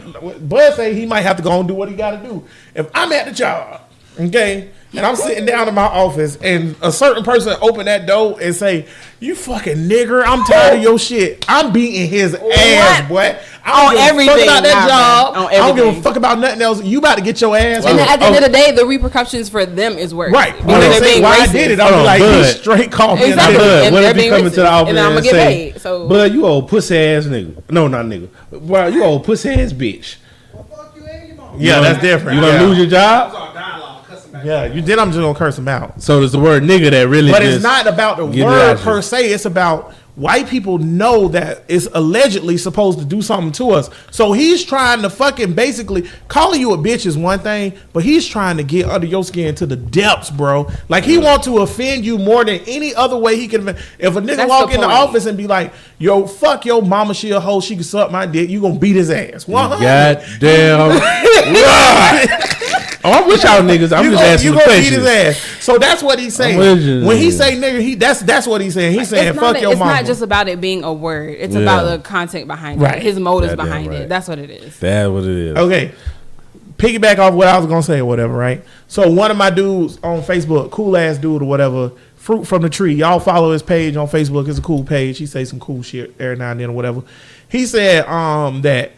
C: say he might have to go and do what he got to do. If I'm at the job, okay, and I'm sitting down in my office, and a certain person open that door and say, "You fucking nigger, I'm tired of your shit," I'm beating his ass, boy. I
E: On
C: don't give a fuck
E: everything,
C: about that
E: nah,
C: job.
E: man. On
C: I don't give a
E: everything.
C: fuck about nothing else. You about to get your ass.
E: And
C: whooped.
E: at the end of the day, the repercussions for them is worse.
C: Right.
E: Because
C: When they
E: they're
C: say
E: being
C: why I
E: racist.
C: did it, I'll
D: Hold
C: be
D: on,
C: like,
D: Bud.
C: he straight called me.
E: Exactly.
D: Bud,
E: And
D: what
E: they're
D: if you
E: being
D: come into the
E: racist,
D: office
E: and I'ma
D: and
E: get
D: say,
E: paid, so-
D: Bud, you old pussy ass nigga. No, not nigga. Well, you old pussy ass bitch.
F: Well, fuck you and your mom.
C: Yeah, that's different.
D: You gonna
C: Yeah.
D: lose your job?
F: That's our dialogue. Cussing back.
C: Yeah, you did. I'm just gonna curse him out.
D: So it's the word nigga that really.
C: But
D: just
C: it's not about the
D: get it
C: word
D: out
C: per
D: you.
C: se. It's about white people know that it's allegedly supposed to do something to us. So he's trying to fucking basically calling you a bitch is one thing, but he's trying to get under your skin to the depths, bro. Like he want to offend you more than any other way he can. If a nigga
E: That's
C: walk
E: the
C: in the
E: point.
C: office and be like, "Yo, fuck your mama, she a hoe, she can suck my dick," you gonna beat his ass. 100.
D: Goddamn. right. Oh, I'm with y'all niggas. I'm just asking
C: you
D: the
C: gonna beat his
D: questions.
C: ass. So that's what he's saying.
D: with you.
C: When he say nigga, that's what he's saying. He's saying
E: It's
C: fuck
E: not,
C: your
E: it's
C: mama.
E: not just about it being a word. It's
D: Yeah.
E: about the content behind
C: Right.
E: it, his motives
D: Goddamn
E: behind
D: right.
E: it. That's what it is.
D: That's what it is.
C: Okay. Piggyback off what I was gonna say or whatever, right? So one of my dudes on Facebook, cool ass dude or whatever, Fruit from the Tree. Y'all follow his page on Facebook. It's a cool page. He say some cool shit every now and then or whatever. He said that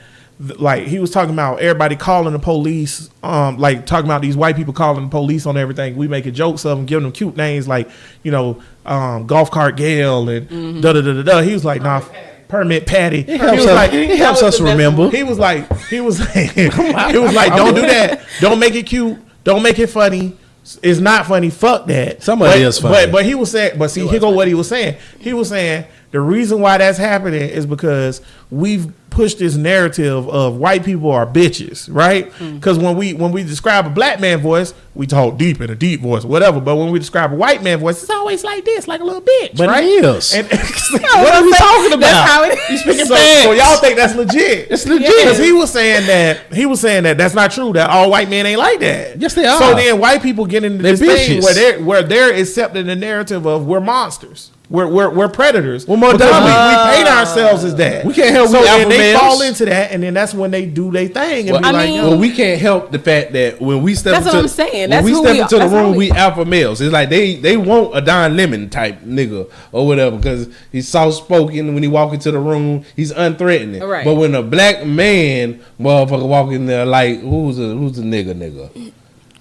C: like he was talking about everybody calling the police, like talking about these white people calling the police on everything. We making jokes of them, giving them cute names like, you know, golf cart Gail and da da da da da. He was like, nah, Permit Patty. He
D: helps
C: was
D: us-
C: like,
D: it helps us remember.
C: he was like, don't do that. Don't make it cute. Don't make it funny. It's not funny. Fuck that.
D: Somebody else funny.
C: But he was saying, but see, here go what he was saying. He was saying the reason why that's happening is because we've pushed this narrative of white people are bitches, right? Because when we describe a black man voice, we talk deep in a deep voice, whatever. But when we describe a white man voice, it's always like this, like a little bitch,
D: But
C: right?
D: it is.
C: And, what are we talking about?
E: That's how it is.
C: So y'all think that's legit?
D: It's legit.
C: Because he was saying that that's not true. That all white men ain't like that.
D: Yes, they are.
C: So then white people get into
D: They're
C: this thing
D: bitches.
C: where they're accepting the narrative of we're monsters. We're predators.
D: We're more
C: Because
D: dumb.
C: we paint ourselves as that.
D: We can't help
C: So
D: we
C: then
D: alpha
C: they
D: males.
C: fall into that, and then that's when they do their thing. And
D: Well,
C: be like,
E: mean-
C: yo,
D: well, we can't help the fact that when we step
E: That's
D: into
E: what I'm saying.
D: when
E: That's
D: we
E: who
D: step
E: we
D: into
E: are.
D: the
E: That's how
D: room,
E: we-
D: we alpha males. It's like they want a Don Lemon type nigga or whatever because he's soft spoken. When he walk into the room, he's unthreatening.
E: Right.
D: But when a black man motherfucker walk in there like who's a nigga?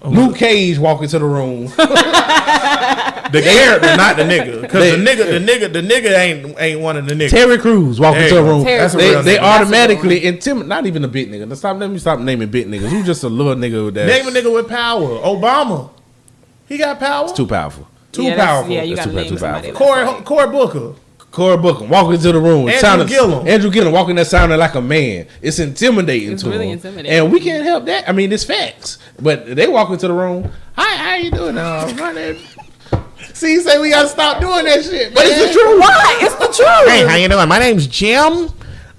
D: Luke Cage walk into the room.
C: the character, not the nigga, because the nigga ain't one of the niggas.
D: Terry Crews walk
C: There
D: into
C: you
D: the
C: go.
D: room.
E: Terry
C: That's a
D: They,
C: real
D: they
C: nigga.
D: automatically intimidate. Not even a big nigga. Let me stop naming big niggas. Who's just a little nigga with that?
C: Name a nigga with power. Obama, he got power.
D: It's too powerful.
C: Too
E: Yeah, that's-
C: powerful.
E: Yeah, you
D: That's
E: got to
D: too
E: name somebody.
D: powerful.
E: that's like-
C: Cory Booker.
D: Cory Booker walking into the room.
C: Andrew
D: Gillum walking there sounding like a man. It's intimidating
E: It's
D: to
E: really
D: him.
E: intimidating.
D: And we can't help that. I mean, it's facts. But they walk into the room. Hi, how you doing? My name.
C: See, you say we gotta stop doing that shit,
D: But it's the truth.
E: Why? It's the truth.
C: Hey, how you doing? My name's Jim.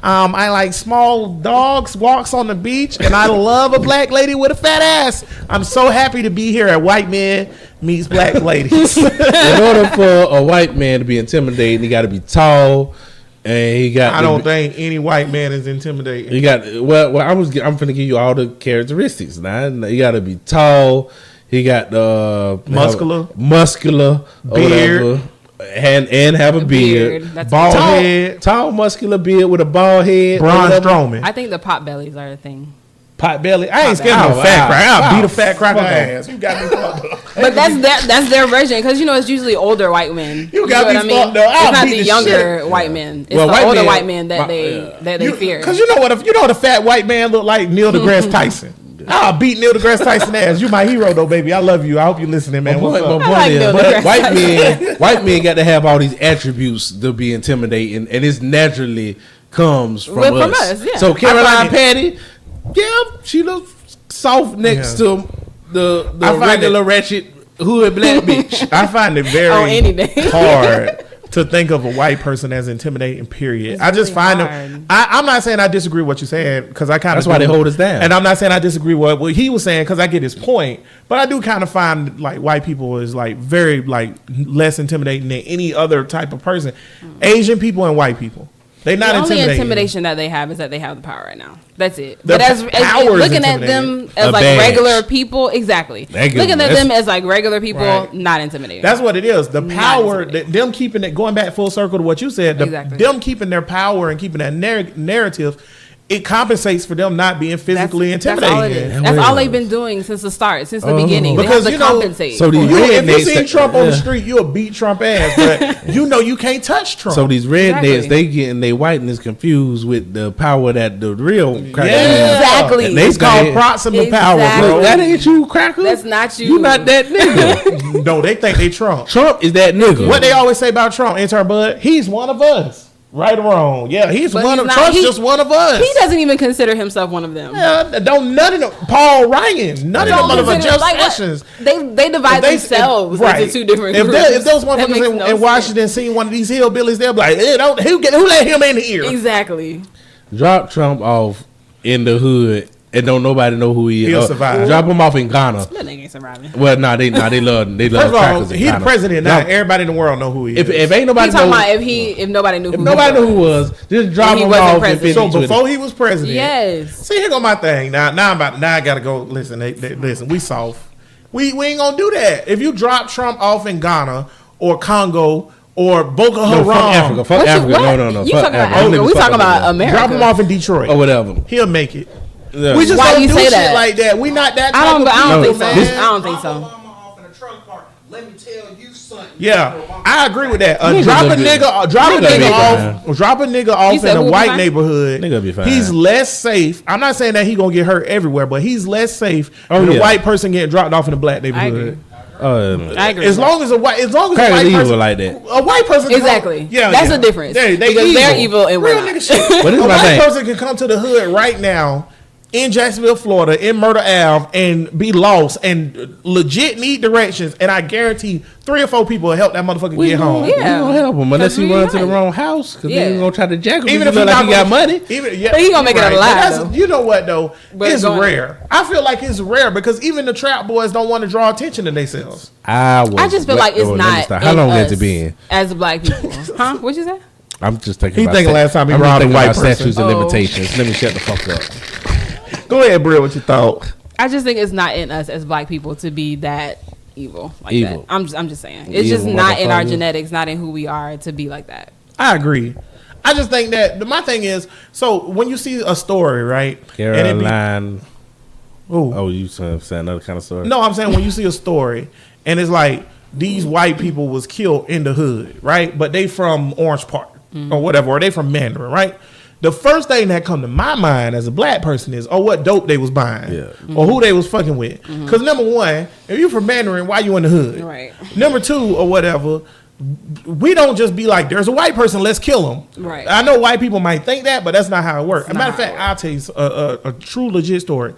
C: I like small dogs, walks on the beach, and I love a black lady with a fat ass. I'm so happy to be here at White Men Meets Black Ladies.
D: In order for a white man to be intimidating, he got to be tall, and he got.
C: I don't think any white man is intimidating.
D: You got I'm finna give you all the characteristics. Now you got to be tall. He got
C: Muscular.
D: or
C: Beard.
D: whatever, and have a beard.
E: That's
C: Bald
E: tall.
C: head.
D: Tall, muscular beard with a bald head.
C: Braun
D: whatever.
C: Strowman.
E: I think the pot bellies are a thing.
C: Pot belly. I ain't scared
D: belly.
C: of no fat
D: Wow.
C: cracker. I'll
D: Wow.
C: beat a fat cracker
D: Fuck
C: ass. You got me fucked up.
E: But that's their version because it's usually older white men.
C: You got
E: know
C: me
E: what I mean?
C: fucked up. I'll
E: It's not
C: beat
E: the
C: the
E: younger
C: shit.
E: white men. It's
D: Well,
E: the
D: white
E: older
D: men-
E: white men that
D: my-
E: they fear.
C: Because you know what a fat white man look like? Neil deGrasse Tyson. I'll beat Neil deGrasse Tyson ass. You my hero though, baby. I love you. I hope you listening, man. What's up?
D: My point
E: like
D: is,
E: Neil
D: but
E: deGrasse
D: white men got to have all these attributes to be intimidating, and it's naturally comes from
E: Well,
D: us.
E: from us, yeah.
D: So Caroline
C: I find
D: Patty, yeah, she looks soft next
C: Yeah.
D: to the
C: I find
D: regular ratchet hood black bitch.
C: I find it
E: On any
C: very
E: day.
C: hard to think of a white person as intimidating. Period.
E: It's
C: I just
E: really
C: find
E: hard.
C: them. I'm not saying I disagree with what you're saying because I kind of
D: That's why they hold us down.
C: And I'm not saying I disagree with what he was saying because I get his point. But I do kind of find like white people is like very like less intimidating than any other type of person. Asian people and white people. They not
E: The only
C: intimidating.
E: intimidation that they have is that they have the power right now. That's it.
C: The
E: But as
C: power is
E: looking at them
C: intimidating.
E: as
D: A
E: like
D: badge.
E: regular people, exactly.
D: That gives
E: Looking
D: them-
E: at
D: that's-
E: them as like regular people,
C: Right.
E: not intimidating.
C: That's what it is. The
E: Not
C: power,
E: intimidating.
C: them keeping it, going back full circle to what you said,
E: Exactly.
C: them keeping their power and keeping that narrative, it compensates for them not being physically intimidating.
E: That's all it is.
D: Yeah,
E: That's
D: well.
E: all they've been doing since the start, since the
D: Oh.
E: beginning. They
C: Because,
E: have to
C: you know,
E: compensate.
D: so these
C: If you
D: rednecks,
C: see Trump on the
D: yeah.
C: street, you'll beat Trump ass, but you know you can't touch Trump.
D: So these rednecks,
E: Exactly.
D: they getting their whiteness confused with the power that the real crackers
C: yeah,
D: have.
E: Exactly.
D: And
C: It's called
D: saying,
C: proximate power,
E: Exactly.
C: bro.
D: That ain't you, cracker.
E: That's not you.
D: You not that nigga.
C: No, they think they Trump.
D: Trump is that nigga.
C: What they always say about Trump, intern Bud, he's one of us. Right or wrong? Yeah, he's
E: But
C: one
E: he's
C: of
E: not-
C: Trump's
E: he-
C: just one of us.
E: He doesn't even consider himself one of them.
C: Yeah, don't none of them. Paul Ryan, none
E: Don't
C: of them motherfuckers.
E: consider-
C: Jeff
E: like, what?
C: Sessions.
E: They divide themselves into two different
C: if
E: groups.
C: If those
E: That
C: motherfuckers
E: makes
C: in,
E: no
C: in
E: sense.
C: Washington seen one of these hillbillies, they'll be like, who let him in here?
E: Exactly.
D: Drop Trump off in the hood and don't nobody know who he is.
C: He'll survive.
D: Drop him off in Ghana.
E: That nigga ain't surviving.
D: Well, they love
C: First of all,
D: crackers in
C: he the
D: Ghana.
C: president now.
D: Drop-
C: Everybody in the world know who he is.
D: If ain't nobody
E: He's talking
D: know,
E: about if nobody knew
D: if
E: who
D: nobody
E: he
D: knew who was, just drop
E: he
D: him
E: wasn't
D: off and
E: president.
D: finish
C: so
D: with
C: before
D: it.
C: he was president,
E: Yes.
C: See, here go my thing. Now I gotta go. Listen, listen. We soft. We ain't gonna do that. If you drop Trump off in Ghana or Congo or Boko
D: No,
C: Haram,
D: fuck Africa. Fuck
E: What you-
D: Africa.
E: what?
D: No.
E: You
D: Fuck
E: talking about
D: Africa.
E: Africa.
D: Them
E: We
D: niggas
E: talking
D: fuck
E: about
D: Africa.
E: America.
C: drop him off in Detroit.
D: Or whatever.
C: He'll make it.
D: Yeah.
C: We just
E: Why
C: don't
E: you
C: do
E: say
C: shit
E: that?
C: like that. We not that.
E: I don't
C: type of
E: think
C: people,
E: so.
C: man.
E: I don't think
F: Drop
E: so.
F: Obama off in a trailer park. Let me tell you something.
C: Yeah, I agree with that.
D: Nigga
C: Drop a
D: look good.
C: nigga, drop a nigga off
E: said
C: in
E: who
C: a
E: will be
C: white
E: fine?
C: neighborhood.
D: Nigga be fine.
C: He's less safe. I'm not saying that he gonna get hurt everywhere, but he's less safe than a
D: yeah.
C: white person getting dropped off in a black
E: I agree.
C: neighborhood.
E: I agree.
C: As long as a white
D: Crackers evil
C: person,
D: like that.
C: a white person, can
E: Exactly.
C: Come,
E: That's the difference.
C: They
E: Because they're evil and we're
C: real
E: not.
C: nigga shit.
D: But this
C: A
D: is my
C: white
D: thing.
C: person can come to the hood right now in Jacksonville, Florida, in Murder Ave, and be lost and legit need directions, and I guarantee 3 or 4 people will help that motherfucker get home.
D: We
E: Yeah.
D: gonna help him unless he
E: Because we
D: run to the
E: right.
D: wrong house because
E: Yeah.
D: they gonna try to jack him.
C: Even
D: Even
C: if
D: look like
C: not
D: he got
C: gonna-
D: money.
C: Even, yeah,
E: But he gonna make it
C: right.
E: alive,
C: But that's-
E: though.
C: You know what though?
E: But
C: It's
E: going-
C: rare. I feel like it's rare because even the trap boys don't want to draw attention to themselves.
E: I just feel like it's
D: let me
E: not.
D: stop. How
E: in
D: long has
E: us
D: it been?
E: as black people? Huh? What'd you say?
D: I'm just thinking.
C: He
D: about
C: thinking last time he
D: I'm
C: robbed a
D: thinking
C: white
D: about
C: person.
D: statutes and
E: Oh.
D: limitations. Let me shut the fuck up.
C: Go ahead, Brill. What you thought?
E: I just think it's not in us as black people to be that evil like
D: Evil.
E: that. I'm just saying. It's just
D: Evil
E: not in our
D: motherfucker.
E: genetics, not in who we are to be like that.
C: I agree. I just think that my thing is so when you see a story, right? and it be-
D: Caroline.
C: Ooh.
D: Oh, you saying another kind of story?
C: No, I'm saying when you see a story and it's like these white people was killed in the hood, right? But they from Orange Park or whatever, or they from Mandarin, right? The first thing that come to my mind as a black person is, oh, what dope they was buying,
D: Yeah.
C: or who they was fucking with. Because number one, if you from Mandarin, why you in the hood?
E: Right.
C: Number two, or whatever, we don't just be like, there's a white person, let's kill him.
E: Right.
C: I know white people might think that, but that's not how it works. As a
E: not
C: matter of
E: how
C: fact,
E: it
C: I'll tell you a true legit story.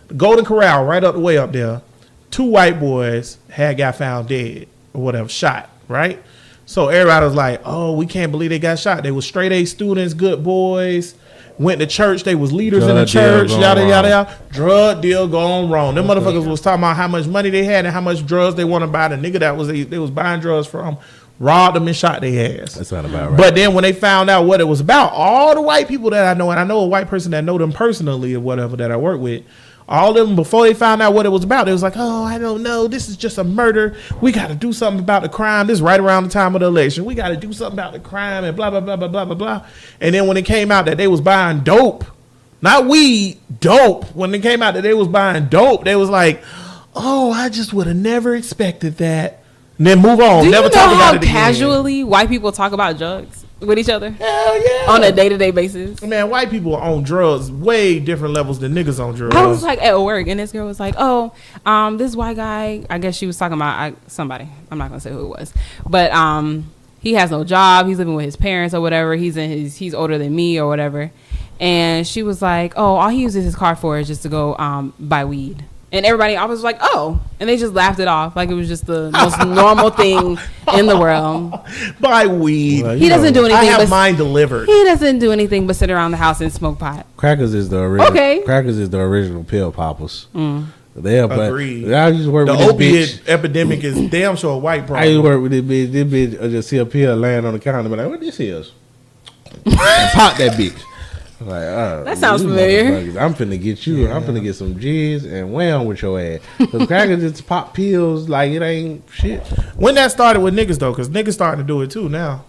C: The Golden Corral, right up the way up there, 2 white boys got found dead or whatever, shot, right? So everybody was like, oh, we can't believe they got shot. They were straight A students, good boys, went to church. They was leaders in the
D: Drug deal
C: church,
D: gone
C: yada, yada,
D: wrong.
C: yada. Drug deal gone wrong. Them motherfuckers was talking about how much money they had and how much drugs they want to buy. The nigga that was they was buying drugs from robbed them and shot their ass.
D: That's not about right.
C: But then when they found out what it was about, all the white people that I know, and I know a white person that know them personally or whatever that I work with, all of them, before they found out what it was about, they was like, oh, I don't know. This is just a murder. We got to do something about the crime. This is right around the time of the election. We got to do something about the crime and blah, blah, blah, blah, blah, blah, blah. And then when it came out that they was buying dope, not weed, dope. When it came out that they was buying dope, they was like, oh, I just would have never expected that. And then move on.
E: Do
C: Never
E: you know
C: talk
E: how
C: about it again.
E: casually white people talk about drugs with each other
C: Hell yeah.
E: on a day-to-day basis?
C: Man, white people are on drugs way different levels than niggas on drugs.
E: I was like at work, and this girl was like, "Oh, this white guy. I guess she was talking about somebody. I'm not gonna say who it was, but he has no job. He's living with his parents or whatever. He's older than me or whatever." And she was like, "Oh, all he uses his car for is just to go buy weed." And everybody always was like, oh. And they just laughed it off like it was just the most normal thing in the world.
C: Buy weed.
D: Well,
E: He doesn't do
C: I
E: anything
C: have
E: but
C: mine delivered.
E: he doesn't do anything but sit around the house and smoke pot.
D: Crackers is the original.
E: Okay.
D: Crackers is the original pill poppers. They are, but
C: Agreed.
D: I used to work
C: The
D: with this
C: opiate
D: bitch.
C: epidemic is damn sure a white
D: I used to
C: problem.
D: work with this bitch. This bitch would just see a pill laying on the counter and be like, what this is? And pop that bitch. I'm like,
E: That sounds
D: you
E: familiar.
D: motherfuckers, I'm finna get you. I'm finna get some jizz and wham with your ass. Because crackers just pop pills like it ain't shit.
C: When that started with niggas though, because niggas starting to do it too now.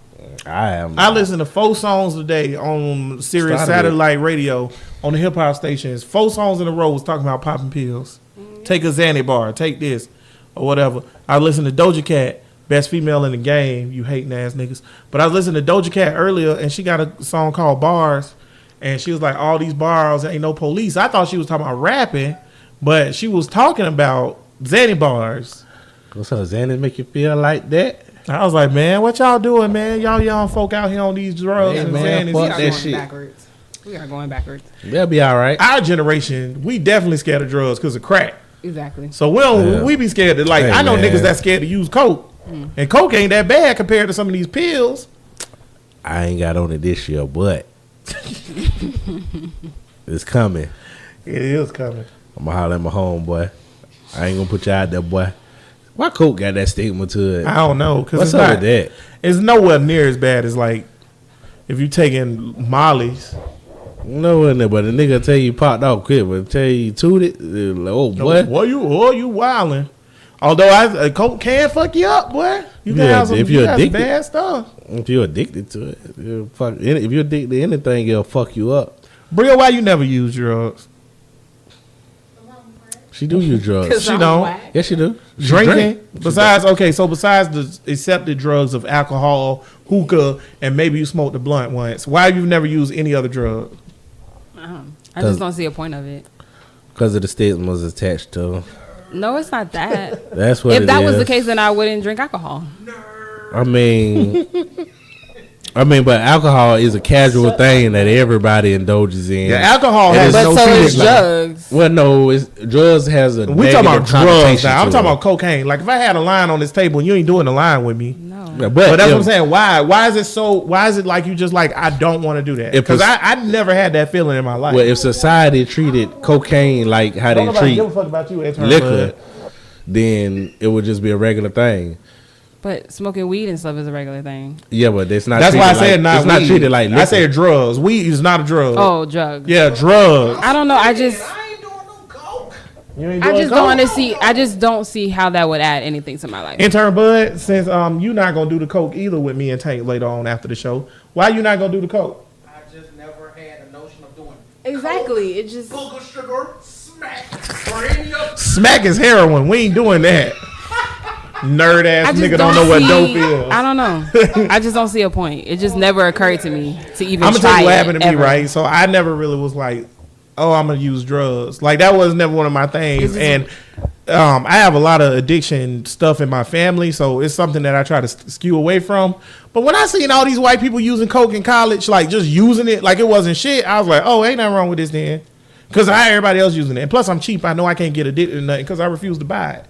D: I am.
C: I listen to 4 songs a day on Sirius
D: Started it.
C: satellite radio on the hip hop stations. 4 songs in a row was talking about popping pills. Take a Xanny bar, take this, or whatever. I listened to Doja Cat, best female in the game, you hating ass niggas. But I was listening to Doja Cat earlier, and she got a song called Bars, and she was like, all these bars, ain't no police. I thought she was talking about rapping, but she was talking about Xanny bars.
D: What's up, Xanny? Make you feel like that?
C: I was like, man, what y'all doing, man? Y'all young folk out here on these drugs
D: Yeah,
C: and
D: man,
C: Xannies.
D: fuck
E: We are
D: that
E: going
D: shit.
E: backwards. We are going backwards.
D: They'll be all right.
C: Our generation, we definitely scared of drugs because of crack.
E: Exactly.
C: So we don't,
D: Yeah.
C: we be scared to, like,
D: Hey,
C: I know
D: man.
C: niggas that scared to use coke. And coke ain't that bad compared to some of these pills.
D: I ain't got on it this year, but it's coming.
C: It is coming.
D: I'm gonna holler at my homeboy. I ain't gonna put you out there, boy. Why Coke got that stigma to it?
C: I don't know. Cause
D: What's
C: it's
D: up
C: not,
D: with that?
C: it's nowhere near as bad as, like, if you taking Molly's.
D: No, in there, but the nigga tell you popped off quick, but tell you tooted. Like, oh, boy.
C: You wildin'. Although coke can fuck you up, boy. You can
D: Yeah,
C: have some,
D: if you're
C: you have some
D: addicted.
C: bad stuff.
D: If you're addicted to it, if you're addicted to anything, it'll fuck you up.
C: Bria, why you never use drugs?
D: She do use drugs.
C: She don't.
D: Yes, she do. She
C: Drinking?
D: drink.
C: Besides the accepted drugs of alcohol, hookah, and maybe you smoked the blunt once. Why have you never used any other drug?
E: I just don't see a point of it.
D: Because of the stigmas attached to.
E: No, it's not that.
D: That's what.
E: If that was the
D: is.
E: case, then I wouldn't drink alcohol.
D: I mean, but alcohol is a casual thing that everybody indulges in.
C: Yeah, alcohol
D: It
C: has
D: is
E: But
C: no
E: so is
C: feeling.
E: drugs.
D: Well, no, drugs has a.
C: We talking about
D: negative
C: drugs
D: connotation
C: now. I'm
D: to
C: talking
D: it.
C: about cocaine. Like if I had a line on this table and you ain't doing the line with me.
E: No.
D: Yeah,
C: But that's
D: if-
C: what I'm saying. Why? Why is it so? Why is it like you just like I don't want to do that?
D: If
C: Because
D: it's-
C: I never had that feeling in my life.
D: Well, if society treated cocaine like how
C: Don't
D: they
C: nobody
D: treat
C: give a fuck about you, intern
D: liquor,
C: bud.
D: then it would just be a regular thing.
E: But smoking weed and stuff is a regular thing.
D: Yeah, but it's not.
C: That's why I
D: treated
C: said
D: like,
C: not
D: It's not
C: weed.
D: treated like liquor.
C: I said drugs. Weed is not a drug.
E: Oh, drugs.
C: Yeah, drugs.
E: I don't know. I just
F: I ain't doing no coke.
C: You ain't
E: I
C: doing
E: just
C: coke?
E: don't understand. I just don't see how that would add anything to my life.
C: Intern Bud, since you not gonna do the coke either with me and Tank later on after the show, why you not gonna do the coke?
F: I just never had a notion of doing it.
E: Exactly. It just
F: Booger sugar, smack, bring up.
C: Smack is heroin. We ain't doing that. Nerd
E: I
C: ass
E: just
C: nigga don't know what
E: see-
C: dope is.
E: I don't know. I just don't see a point. It just never occurred to me to even
C: I'm gonna
E: try
C: tell you what
E: it,
C: happened to
E: ever.
C: me, right? So I never really was like, oh, I'm gonna use drugs. Like that was never one of my things. And I have a lot of addiction stuff in my family, so it's something that I try to skew away from. But when I seen all these white people using coke in college, like just using it like it wasn't shit, I was like, oh, ain't nothing wrong with this then. Because I everybody else using it. And plus, I'm cheap. I know I can't get addicted to nothing because I refuse to buy it.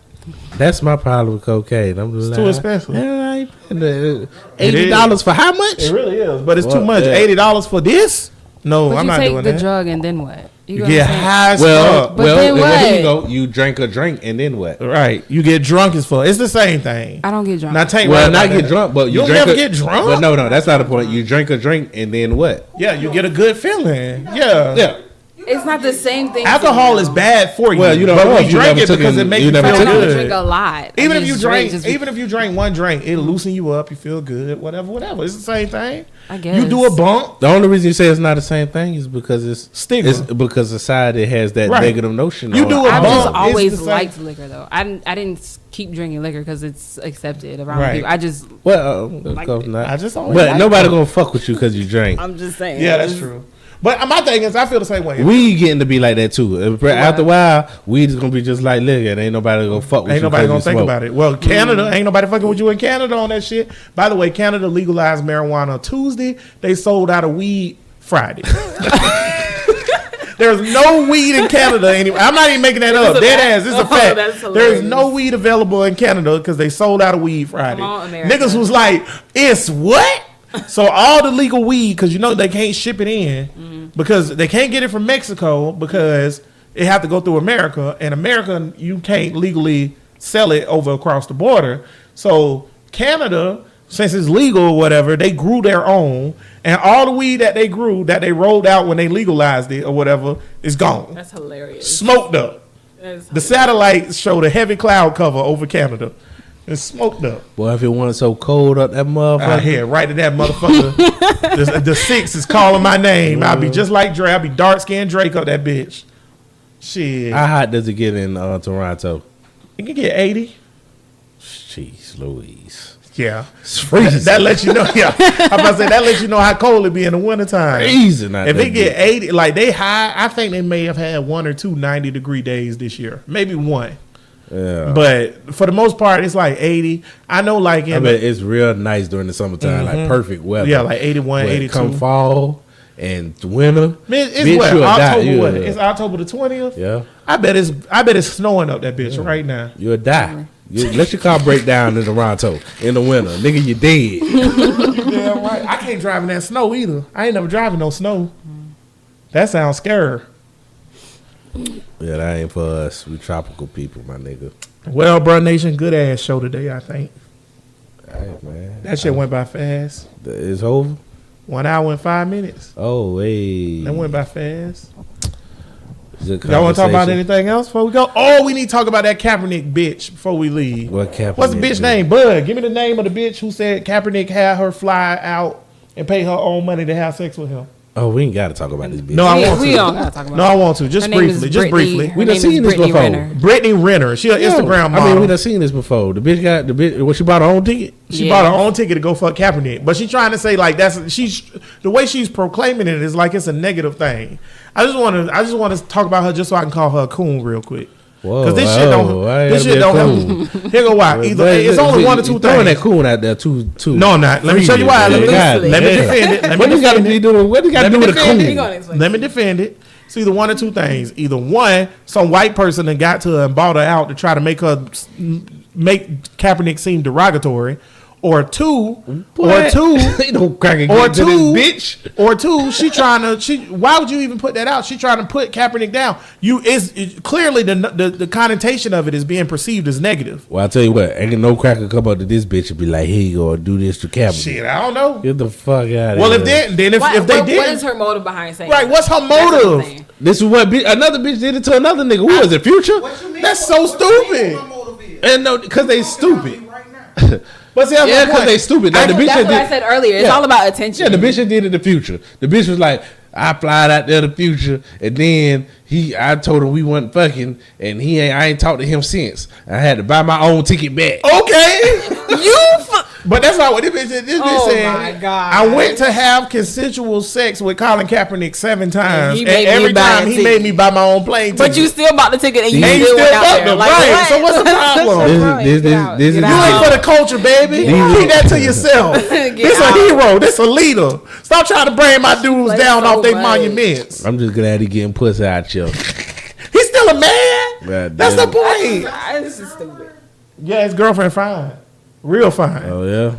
D: That's my problem with cocaine. I'm just
C: too expensive.
D: $80 for how much?
C: It really is, but it's too
D: Well,
C: much.
D: yeah.
C: $80 for this? No,
E: But
C: I'm
E: you
C: not
E: take
C: doing
E: the
C: that.
E: drug and then what?
C: You
E: go
C: get
E: insane.
C: high as
D: Well,
C: fuck.
E: But then
D: here you
E: what?
D: go. You drink a drink and then what?
C: Right. You get drunk as fuck. It's the same thing.
E: I don't get drunk.
C: Now Tank
D: Well,
C: right
D: not
C: about
D: get
C: that.
D: drunk, but
C: You don't
D: drink
C: never get drunk?
D: But no, that's not the point. You drink a drink and then what?
C: Yeah, you get a good feeling. Yeah.
D: Yeah.
E: It's not the same thing.
C: Alcohol is bad for you.
D: Well, you don't
C: but
D: know
C: we
D: if you
C: drink
D: never
C: it
D: took
C: because
D: it-
C: it makes
D: you
C: you
D: never
C: feel
E: I
D: took
E: don't
C: good.
E: drink a lot.
C: Even
E: I
C: if you
E: just
C: drink,
E: just-
C: even if you drink one drink, it'll loosen you up. You feel good. Whatever. It's the same thing.
E: I guess.
C: You do a bump.
D: The only reason you say it's not the same thing is because it's
C: Stigma.
D: It's because society has that
C: Right.
D: negative notion.
C: You
D: on
C: do a
E: I've
C: bump.
E: just
C: It's
E: always
C: the same.
E: liked liquor though. I didn't keep drinking liquor because it's accepted around
C: Right.
E: people. I just
D: Well,
E: Like
D: of course
E: it.
D: not.
C: I just always
D: But
C: liked
D: nobody
C: it.
D: gonna fuck with you because you drink.
E: I'm just saying.
C: Yeah, that's true. But my thing is, I feel the same way.
D: We getting to be like that too. After a while, weed is gonna be just like liquor, and ain't nobody gonna fuck with
C: Ain't
D: you.
C: nobody
D: 'cause
C: gonna
D: you
C: think
D: smoke.
C: about it. Well, Canada, ain't nobody fucking with you in Canada on that shit. By the way, Canada legalized marijuana Tuesday. They sold out of weed Friday. There's no weed in Canada anymore. I'm not even making that up. Dead ass. It's a fact.
E: That's
C: There's
E: hilarious.
C: no weed available in Canada because they sold out of weed Friday.
E: Come on, America.
C: Niggas was like, it's what? So all the legal weed, because you know they can't ship it in because they can't get it from Mexico because it have to go through America, and America you can't legally sell it over across the border. So Canada, since it's legal or whatever, they grew their own, and all the weed that they grew that they rolled out when they legalized it or whatever is gone,
E: That's hilarious.
C: smoked up. The satellites showed a heavy cloud cover over Canada. It's smoked up.
D: Boy, if it wasn't so cold up that motherfucker.
C: Out here, right to that motherfucker. the six is calling my name. I'll be just like Drake. I'll be dark skinned Drake up that bitch. Shit.
D: How hot does it get in Toronto?
C: You can get 80.
D: Jeez Louise.
C: Yeah.
D: It's freezing.
C: That lets you know. Yeah. I'm about to say that lets you know how cold it be in the wintertime.
D: Freezing out
C: If
D: that
C: it get
D: bitch.
C: 80, like they high, I think they may have had 1 or 2 90-degree days this year. Maybe one.
D: Yeah.
C: But for the most part, it's like 80. I know like
D: I
C: in
D: mean, it's real nice during the summertime, like perfect weather.
C: yeah, like 81,
D: But
C: 82.
D: come fall and winter,
C: Man, it's
D: bitch,
C: what?
D: you'll die.
C: October what?
D: You'll-
C: It's October the 20th?
D: Yeah,
C: I bet it's snowing up that bitch right now.
D: you'll die. Let your car break down in Toronto in the winter, nigga. You dead.
C: Yeah, right. I can't drive in that snow either. I ain't never driving no snow. That sounds scary.
D: Yeah, that ain't for us. We tropical people, my nigga.
C: Well, Bruh Nation, good ass show today, I think.
D: Hey, man,
C: That shit went by fast.
D: it's over.
C: 1 hour and 5 minutes.
D: Oh, hey,
C: That went by fast.
D: Good
C: Y'all want to talk about
D: conversation.
C: anything else before we go? Oh, we need to talk about that Kaepernick bitch before we leave.
D: What Kaepernick
C: What's the bitch
D: did?
C: name? Bud, give me the name of the bitch who said Kaepernick had her fly out and pay her own money to have sex with him.
D: Oh, we ain't got to talk about this bitch.
C: No, I want to.
E: We don't gotta talk about
C: No, I want to. Just
E: Her name is
C: briefly. Just
E: Brittany-
C: briefly.
E: her
D: We done
E: name
D: seen
E: is
D: this
E: Brittany
D: before.
E: Renner.
C: Brittany Renner. She an Instagram model.
D: I mean, we done seen this before. The bitch got the bitch. Well, she bought her own ticket.
C: She
E: Yeah.
C: bought her own ticket to go fuck Kaepernick, but she's trying to say like she's the way she's proclaiming it is like it's a negative thing. I just want to talk about her just so I can call her a coon real quick.
D: Whoa,
C: Because this shit don't help. Here go why. Either it's only one or two
D: Throwing that
C: things.
D: coon out there too.
C: No, I'm not. Let me show you why. Let me
E: Loosely.
C: defend it. Let
D: What
C: me
D: this got to
C: defend
D: be
C: it.
D: doing? What this got to do with a
C: defend it.
E: He gonna
D: coon?
E: explain.
C: Let me defend it. It's either one or two things. Either one, some white person that got to her and bought her out to try to make Kaepernick seem derogatory, or two,
D: Ain't no cracking
C: or
D: to
C: two,
D: this bitch.
C: or two. Why would you even put that out? She trying to put Kaepernick down. Clearly the connotation of it is being perceived as negative.
D: Well, I tell you what, ain't no cracker come up to this bitch and be like, "Here you go, do this to Kaepernick."
C: Shit, I don't know.
D: Get the fuck out of
C: Well,
D: here.
C: if they
E: What
C: did,
E: is her motive behind saying
C: right?
E: that?
C: What's her
E: That's what I'm
C: motive?
E: saying.
D: This is what another bitch did it to another nigga. Who was it? Future?
F: What you mean?
C: That's so
F: What you mean
C: stupid.
F: my motive is?
D: And no, because they stupid.
F: Right now.
C: But see, that's
D: Yeah,
C: my
D: because
C: point.
D: they stupid. Like, the bitch
E: That's
D: that
E: what I
D: did,
E: said earlier. It's
D: Yeah.
E: all about attention.
D: yeah, the bitch that did it in the Future. The bitch was like, I applied out there the Future, and then I told him we wasn't fucking, and I ain't talked to him since. I had to buy my own ticket back.
C: Okay. But that's not what this bitch said. This bitch
E: Oh
C: said,
E: my God.
C: I went to have consensual sex with Colin Kaepernick 7 times.
E: he
C: And,
E: made me
C: every
E: buy
C: time
E: a
C: he
E: ticket.
C: made me buy my own plane ticket.
E: But you still bought the ticket and you
C: And you
E: still
C: still
E: went out
C: fucked
E: there.
C: him,
E: Like,
C: right.
E: what?
C: So what's the problem?
E: Bro,
D: This
E: get out.
D: is
E: Get
C: You
E: out.
C: ain't for the culture, baby. Keep that to yourself. This a
E: out.
C: hero. This a leader. Stop trying to bring my dudes
E: Play
C: down
E: so
C: off their
E: much.
C: monuments.
D: I'm just glad he getting pussy out here.
C: He's still a man.
D: God
C: That's the
D: damn.
C: point.
E: This is stupid.
C: Yeah, his girlfriend fine. Real fine.
D: Oh yeah,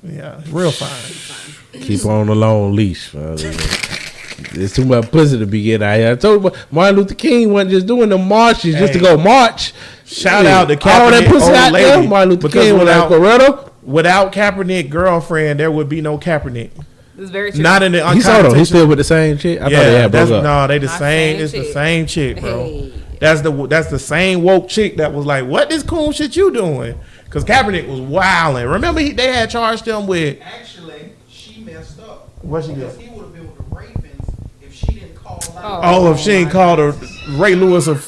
C: Yeah, real fine.
D: keep her on a long leash. There's too much pussy to be getting out here. I told you, Martin Luther King wasn't just doing the marches just to
C: Hey.
D: go march.
C: Shout out to
D: all that
C: Kaepernick,
D: pussy
C: old
D: out
C: lady,
D: there. Martin Luther
C: because
D: King without Coretta.
C: Without Kaepernick girlfriend, there would be no Kaepernick.
E: It's very true.
C: Not in the
D: He's hold on.
C: connotation-
D: He's still with the same chick. I thought they
C: Yeah,
D: had
C: that's
D: broke up.
C: no, they the
E: Not
C: same.
E: same
C: It's the
E: chick.
C: same chick, bro.
E: Hey.
C: That's the same woke chick that was like, "What this cool shit you doing?" Because Kaepernick was wilding. Remember, they had charged him with
F: Actually, she messed up.
C: what she did.
F: Because he would have been with the Ravens if she didn't call out.
C: Oh, if she ain't called her Ray Lewis of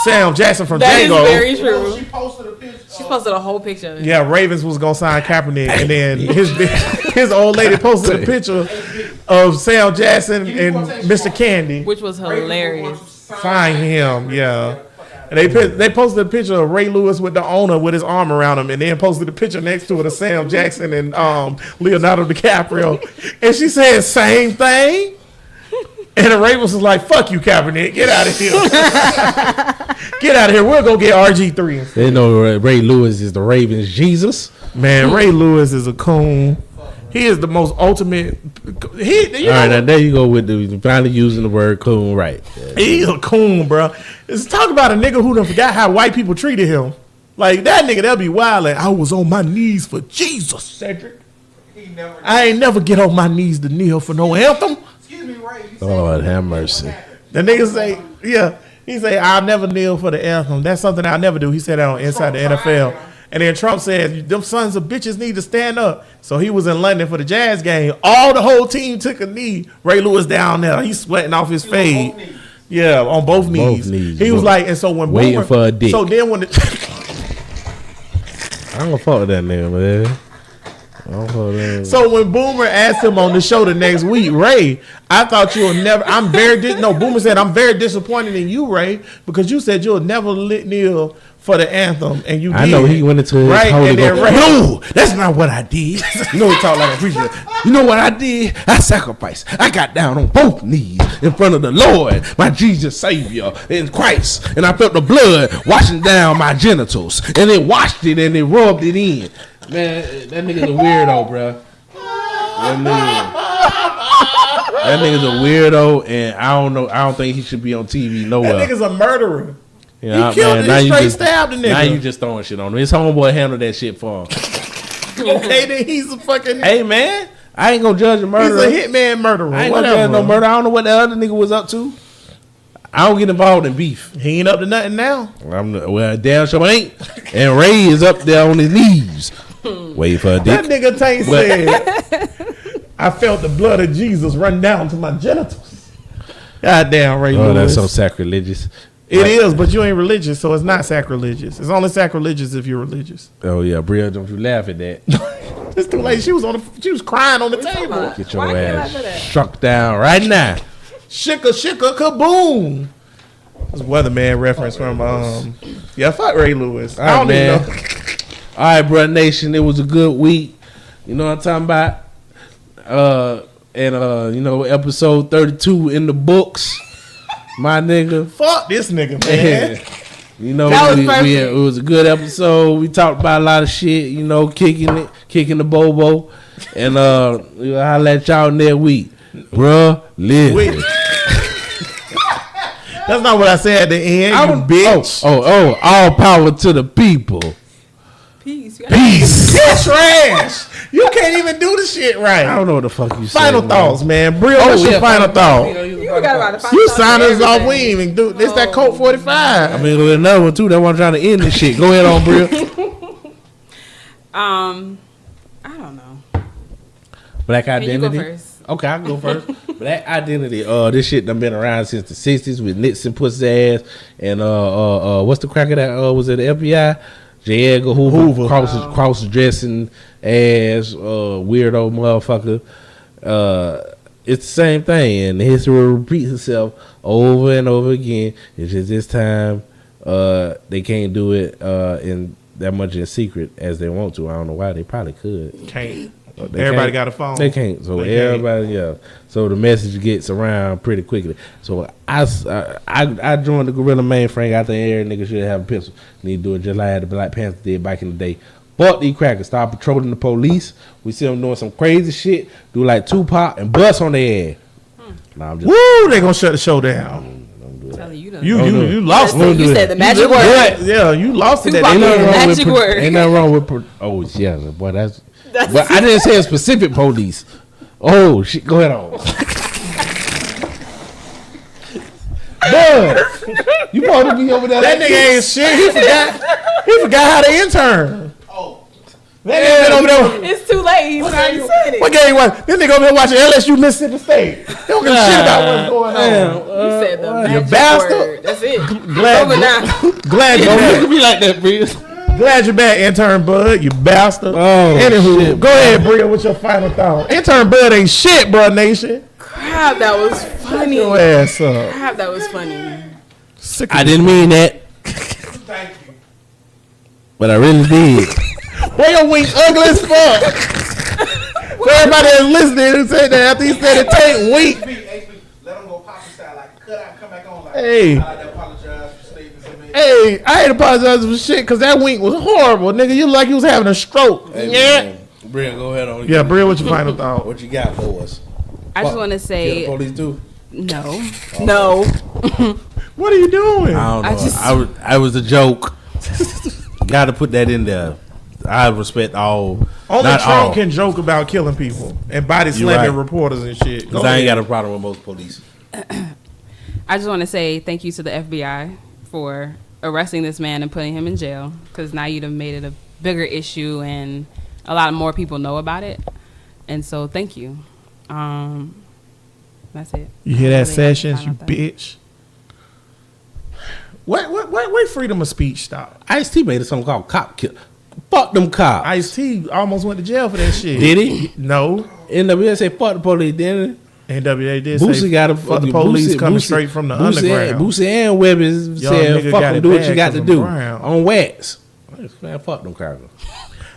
C: Sam Jackson from
E: That is
C: Django.
E: very true.
F: She posted a picture.
E: She posted a whole picture of it.
C: Yeah, Ravens was gonna sign Kaepernick, and then his old lady posted a picture of Sam Jackson and Mr. Candy.
E: Which was hilarious.
C: Sign him, yeah. And they posted a picture of Ray Lewis with the owner with his arm around him, and then posted a picture next to it of Sam Jackson and Leonardo DiCaprio, and she said same thing. And the Ravens was like, fuck you, Kaepernick. Get out of here. Get out of here. We'll go get RG3.
D: They know Ray Lewis is the Ravens Jesus.
C: Man, Ray Lewis is a coon. He is the most ultimate.
D: All right, now there you go with the finally using the word coon right.
C: He's a coon, bro. Let's talk about a nigga who done forgot how white people treated him. Like, that nigga, they'll be wild. Like, I was on my knees for Jesus, Cedric. I ain't never get on my knees to kneel for no anthem.
F: Excuse me, Ray. You
D: Lord have mercy.
C: The nigga say, yeah. He say, I'll never kneel for the anthem. That's something I'll never do. He said that on Inside the NFL. And then Trump said, them sons of bitches need to stand up. So he was in London for the Jazz game. The whole team took a knee. Ray Lewis down there. He's sweating off his fade. Yeah, on both knees. He was like, and so when
D: waiting
C: Boomer,
D: for a dick.
C: So then when
D: I don't fuck with that nigga, man.
C: So when Boomer asked him on the show the next week, Ray, I thought you'll never. Boomer said, I'm very disappointed in you, Ray, because you said you'll never kneel for the anthem, and you did.
D: I know he went into his holy go,
C: Ray,
D: no, that's not what I did. You know, he talk like a preacher. You know what I did? I sacrificed. I got down on both knees in front of the Lord, my Jesus Savior in Christ, and I felt the blood washing down my genitals, and it washed it and it rubbed it in. Man, that nigga's a weirdo, bro. That nigga's a weirdo, and I don't think he should be on TV nowhere.
C: That nigga's a murderer.
D: Yeah,
C: he killed him, straight stabbed the nigga.
D: Now you just throwing shit on him. His homeboy handled that shit for him.
C: Okay, then he's a fucking.
D: Hey, man, I ain't gonna judge a murderer.
C: He's a hitman murderer.
D: I ain't gonna judge no murder. I don't know what the other nigga was up to. I don't get involved in beef.
C: He ain't up to nothing now.
D: Damn sure ain't. And Ray is up there on his knees. Wait for a dick.
C: That nigga Tank said, I felt the blood of Jesus run down to my genitals. Goddamn, Ray Lewis.
D: That's so sacrilegious.
C: It is, but you ain't religious, so it's not sacrilegious. It's only sacrilegious if you're religious.
D: Oh yeah, Bria, don't you laugh at that?
C: It's too late. She was crying on the table.
D: Get your ass struck down right now.
C: Shika kaboom. That's Weatherman reference from fuck Ray Lewis. I don't even know.
D: All right, bro, Nation. It was a good week. You know what I'm talking about? Episode 32 in the books. My nigga.
C: Fuck this nigga, man.
D: You know, it was a good episode. We talked about a lot of shit, you know, kicking the bobo. And I'll let y'all next week. Bruh, listen.
C: That's not what I said at the end, you bitch.
D: Oh, all power to the people.
E: Peace.
C: You're trash. You can't even do the shit right.
D: I don't know what the fuck you said.
C: Final thoughts, man. Bria, what's your final thought?
E: You forgot about the final
C: You
E: thoughts.
C: signed us off. We ain't even do this. That Colt 45.
D: I mean, there's another one too. That's why I'm trying to end this shit. Go ahead on, Bria.
E: I don't know.
D: Black
E: Can you go
D: identity.
E: first?
D: Okay, I can go first. Black identity. This shit done been around since the '60s with Nixon pussy ass and what's the cracker that was it the FBI? J. Edgar Hoover. Cross dressing ass weirdo motherfucker. It's the same thing, and history will repeat itself over and over again. It's just this time they can't do it in that much in secret as they want to. I don't know why. They probably could.
C: Can't. Everybody got a phone.
D: They can't. So everybody, yeah. So the message gets around pretty quickly. So I joined the Gorilla Mainframe. I think every nigga should have a pistol. Need to do it just like the Black Panther did back in the day. Fuck these crackers. Start patrolling the police. We see them doing some crazy shit. Do like Tupac and bust on their ass. Nah, I'm just.
C: Woo! They gonna shut the show down. You lost it.
E: You said the magic word.
C: Yeah, you lost it.
E: Tupac
C: Ain't
E: was the magic word.
D: Ain't nothing wrong with. Oh yeah, boy, that's. But I didn't say a specific police. Oh shit! Go ahead on. Boy, you supposed to be over there.
C: That nigga ain't shit. He forgot how to intern.
F: Oh,
C: That nigga been over there.
E: It's too late. He's already said it.
C: What game was? This nigga over there watching LSU Mississippi State. They don't give a shit about what's going on.
E: You said the magic
C: bastard.
E: word. That's it.
C: Glad you're
D: Don't look
C: back.
D: at me like that, Bria.
C: Glad you're back, intern Bud. You bastard.
D: Oh,
C: Anywho,
D: shit.
C: go ahead, Bria. What's your final thought? Intern Bud ain't shit, bro. Nation.
E: Crap, that was funny.
C: Your ass up.
E: Crap, that was funny.
C: Sick of
D: I didn't mean that,
F: thank you.
D: but I really did.
C: Boy, your wink ugly as fuck. For everybody that's listening who said that after he said it, take weak.
F: HP, let him go pop.
C: Hey,
F: I apologize for statements I made.
C: hey, I ain't apologizing for shit because that wink was horrible, nigga. You like you was having a stroke.
D: Hey,
C: Yeah.
D: man. Brian, go ahead on.
C: Yeah, Bria, what's your final thought?
D: What you got for us?
E: I just want to
D: Kill
E: say
D: the police too?
E: no, no.
C: What are you doing?
D: I don't know.
E: I just-
D: I was a joke. Got to put that in there. I respect all.
C: Only
D: not
C: Trump
D: all.
C: can joke about killing people and body
D: You
C: slamming
D: right.
C: reporters and shit. Go
D: Because I ain't
C: ahead.
D: got a problem with most police.
E: I just want to say thank you to the FBI for arresting this man and putting him in jail because now you'd have made it a bigger issue and a lot more people know about it. And so thank you. That's it.
C: You hear that,
E: I really have
C: Sessions? You
E: final thought.
C: bitch. Where freedom of speech stop?
D: Ice-T made a song called Cop Kill. Fuck them cops.
C: Ice-T almost went to jail for that shit.
D: Did he?
C: No.
D: NWA say fuck the police, didn't
C: NWA did
D: it?
C: say
D: Boosie got a
C: fuck the police coming straight from the underground.
D: Boosie and Webbers
C: Young
D: said
C: nigga
D: fuck
C: got
D: them,
C: it
D: do what
C: bad
D: you got
C: 'cause
D: to
C: I'm
D: do.
C: brown.
D: On wax. Man, fuck them cops.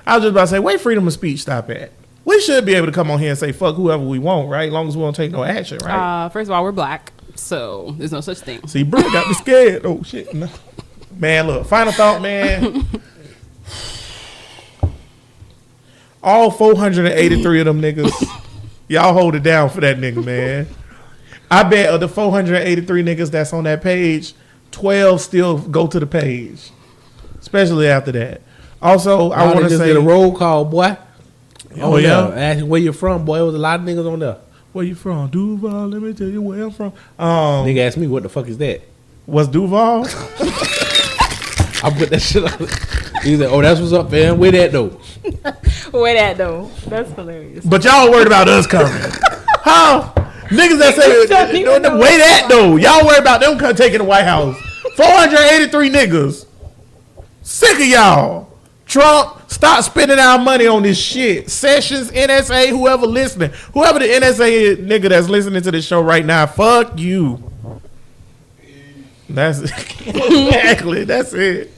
C: I was just about to say, where freedom of speech stop at? We should be able to come on here and say fuck whoever we want, right? As long as we don't take no action, right?
E: First of all, we're black, so there's no such thing.
C: See, Bro got me scared. Oh shit. No. Man, look, final thought, man. All 483 of them niggas, y'all hold it down for that nigga, man. I bet of the 483 niggas that's on that page, 12 still go to the page, especially after that. Also, I want to
D: just
C: say,
D: did a roll call, boy.
C: Oh, yeah?
D: Ask where you from, boy. There was a lot of niggas on there.
C: where you from? Duval, let me tell you where I'm from.
D: Nigga asked me what the fuck is that.
C: Was Duval?
D: I put that shit on. He said, "Oh, that's what's up, man. Where that though?"
E: Where that though? That's hilarious.
C: But y'all worried about us coming. How? Niggas that say,
E: don't even
C: the
E: know
C: way that though. Y'all worried about them taking the White House. 483 niggas. Sick of y'all. Trump, stop spending our money on this shit. Sessions, NSA, whoever listening. Whoever the NSA nigga that's listening to this show right now, fuck you. That's exactly. That's it.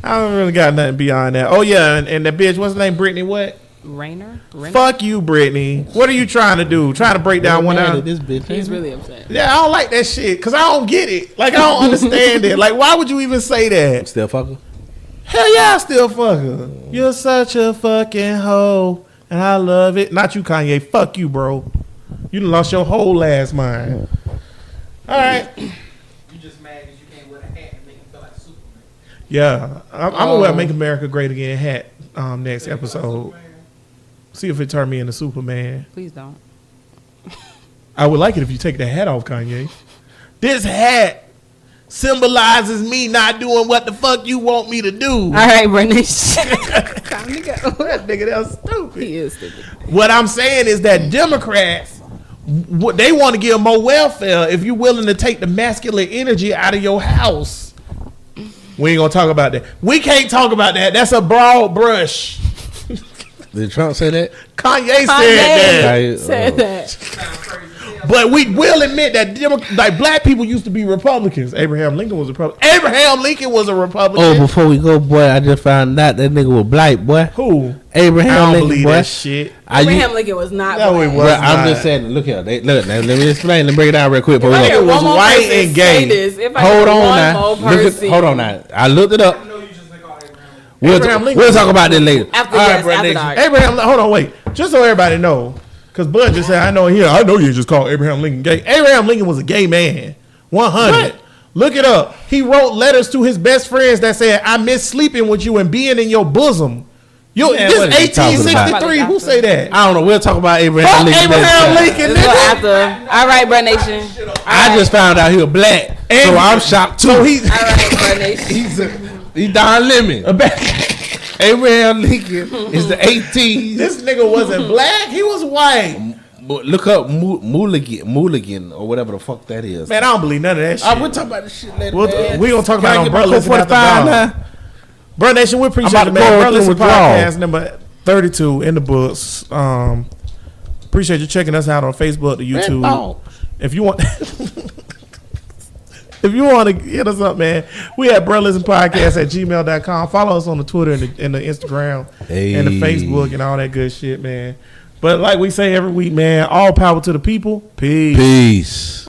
C: I don't really got nothing beyond that. Oh yeah, and that bitch, what's her name? Brittany what?
E: Rayner?
C: Fuck you, Brittany. What are you trying to do? Trying to break down one
D: Mad
C: down?
D: at this bitch.
E: He's really upset.
C: Yeah, I don't like that shit because I don't get it. Like I don't understand it. Like why would you even say that?
D: Still fucker.
C: Hell yeah, I still fuck her. You're such a fucking hoe, and I love it. Not you, Kanye. Fuck you, bro. You done lost your whole ass mind. All right.
F: You just mad because you can't wear a hat and make you feel like Superman.
C: Yeah, I'm gonna wear "Make America Great Again" hat next episode. See if it turned me into Superman.
E: Please don't.
C: I would like it if you take the hat off, Kanye. This hat symbolizes me not doing what the fuck you want me to do.
E: All right, Brendan. Time to go.
C: That nigga, that's stupid.
E: He is stupid.
C: What I'm saying is that Democrats, they want to give more welfare if you're willing to take the masculine energy out of your house. We ain't gonna talk about that. We can't talk about that. That's a broad brush.
D: Did Trump say that?
C: Kanye said that.
D: Kanye,
E: Said that.
F: Sound crazy as hell.
C: But we will admit that like black people used to be Republicans. Abraham Lincoln was a Republican. Abraham Lincoln was a Republican.
D: Oh, before we go, boy, I just found out that nigga was black, boy.
C: Who?
D: Abraham
C: I don't
D: Lincoln,
C: believe
D: boy.
C: that shit.
E: Abraham Lincoln was not
C: No,
E: black.
C: he
D: Well,
C: was
D: I'm
C: not.
D: just saying. Look here. Look. Now, let me explain. Let me break it down real quick. before we
E: I
D: go.
E: hear
C: was
E: one more
C: white
E: person
C: and
E: say
C: gay.
E: this, if I
D: Hold
E: hear
D: on
E: one
D: now.
E: more
D: Look
E: person-
D: at, hold on now. I looked it
F: I
D: up.
F: know you just make all Abraham Lincoln.
C: Abraham Lincoln
D: We'll
C: was
D: talk
C: a
D: about that later.
E: After,
C: All right,
E: yes,
C: bro,
E: after
C: Nation.
E: dark.
C: Abraham, hold on, wait. Just so everybody know, because Bud just said, I know you just called Abraham Lincoln gay. Abraham Lincoln was a gay man. 100. Look it up. He wrote letters to his best friends that said, I miss sleeping with you and being in your bosom.
D: Man,
C: This
D: what are you talking about?
C: 1863. Who say that?
D: I don't know. We'll talk about Abraham
C: Fuck
D: Lincoln.
C: Abraham
D: next time.
C: Lincoln,
E: Let's go
C: nigga.
E: after. All right, Bro Nation.
D: I just found out he was black, so I'm shocked too.
C: So he's
E: All right, Bro Nation.
D: He's Don Lemon. Abraham Lincoln is the 18th.
C: this nigga wasn't black. He was white.
D: Look up Mulligan or whatever the fuck that is.
C: Man, I don't believe none of that shit.
D: We'll talk about this shit later.
C: We'll-
D: man.
C: we gonna talk about
D: Can I
C: it on
D: get
C: Bro
D: my
C: Listen
D: Code
C: after
D: 45
C: dark.
D: now?
C: Bro Nation, we appreciate
D: I'm
C: it,
D: about to
C: man.
D: go
C: Bro
D: through
C: Listen
D: withdrawal.
C: podcast number 32 in the books. Appreciate you checking us out on Facebook, the YouTube.
D: Oh.
C: If you want, if you want to hit us up, man, we at brolistenpodcast@gmail.com. Follow us on the Twitter and the Instagram and the
D: Hey.
C: Facebook and all that good shit, man. But like we say every week, man, all power to the people. Peace.
D: Peace.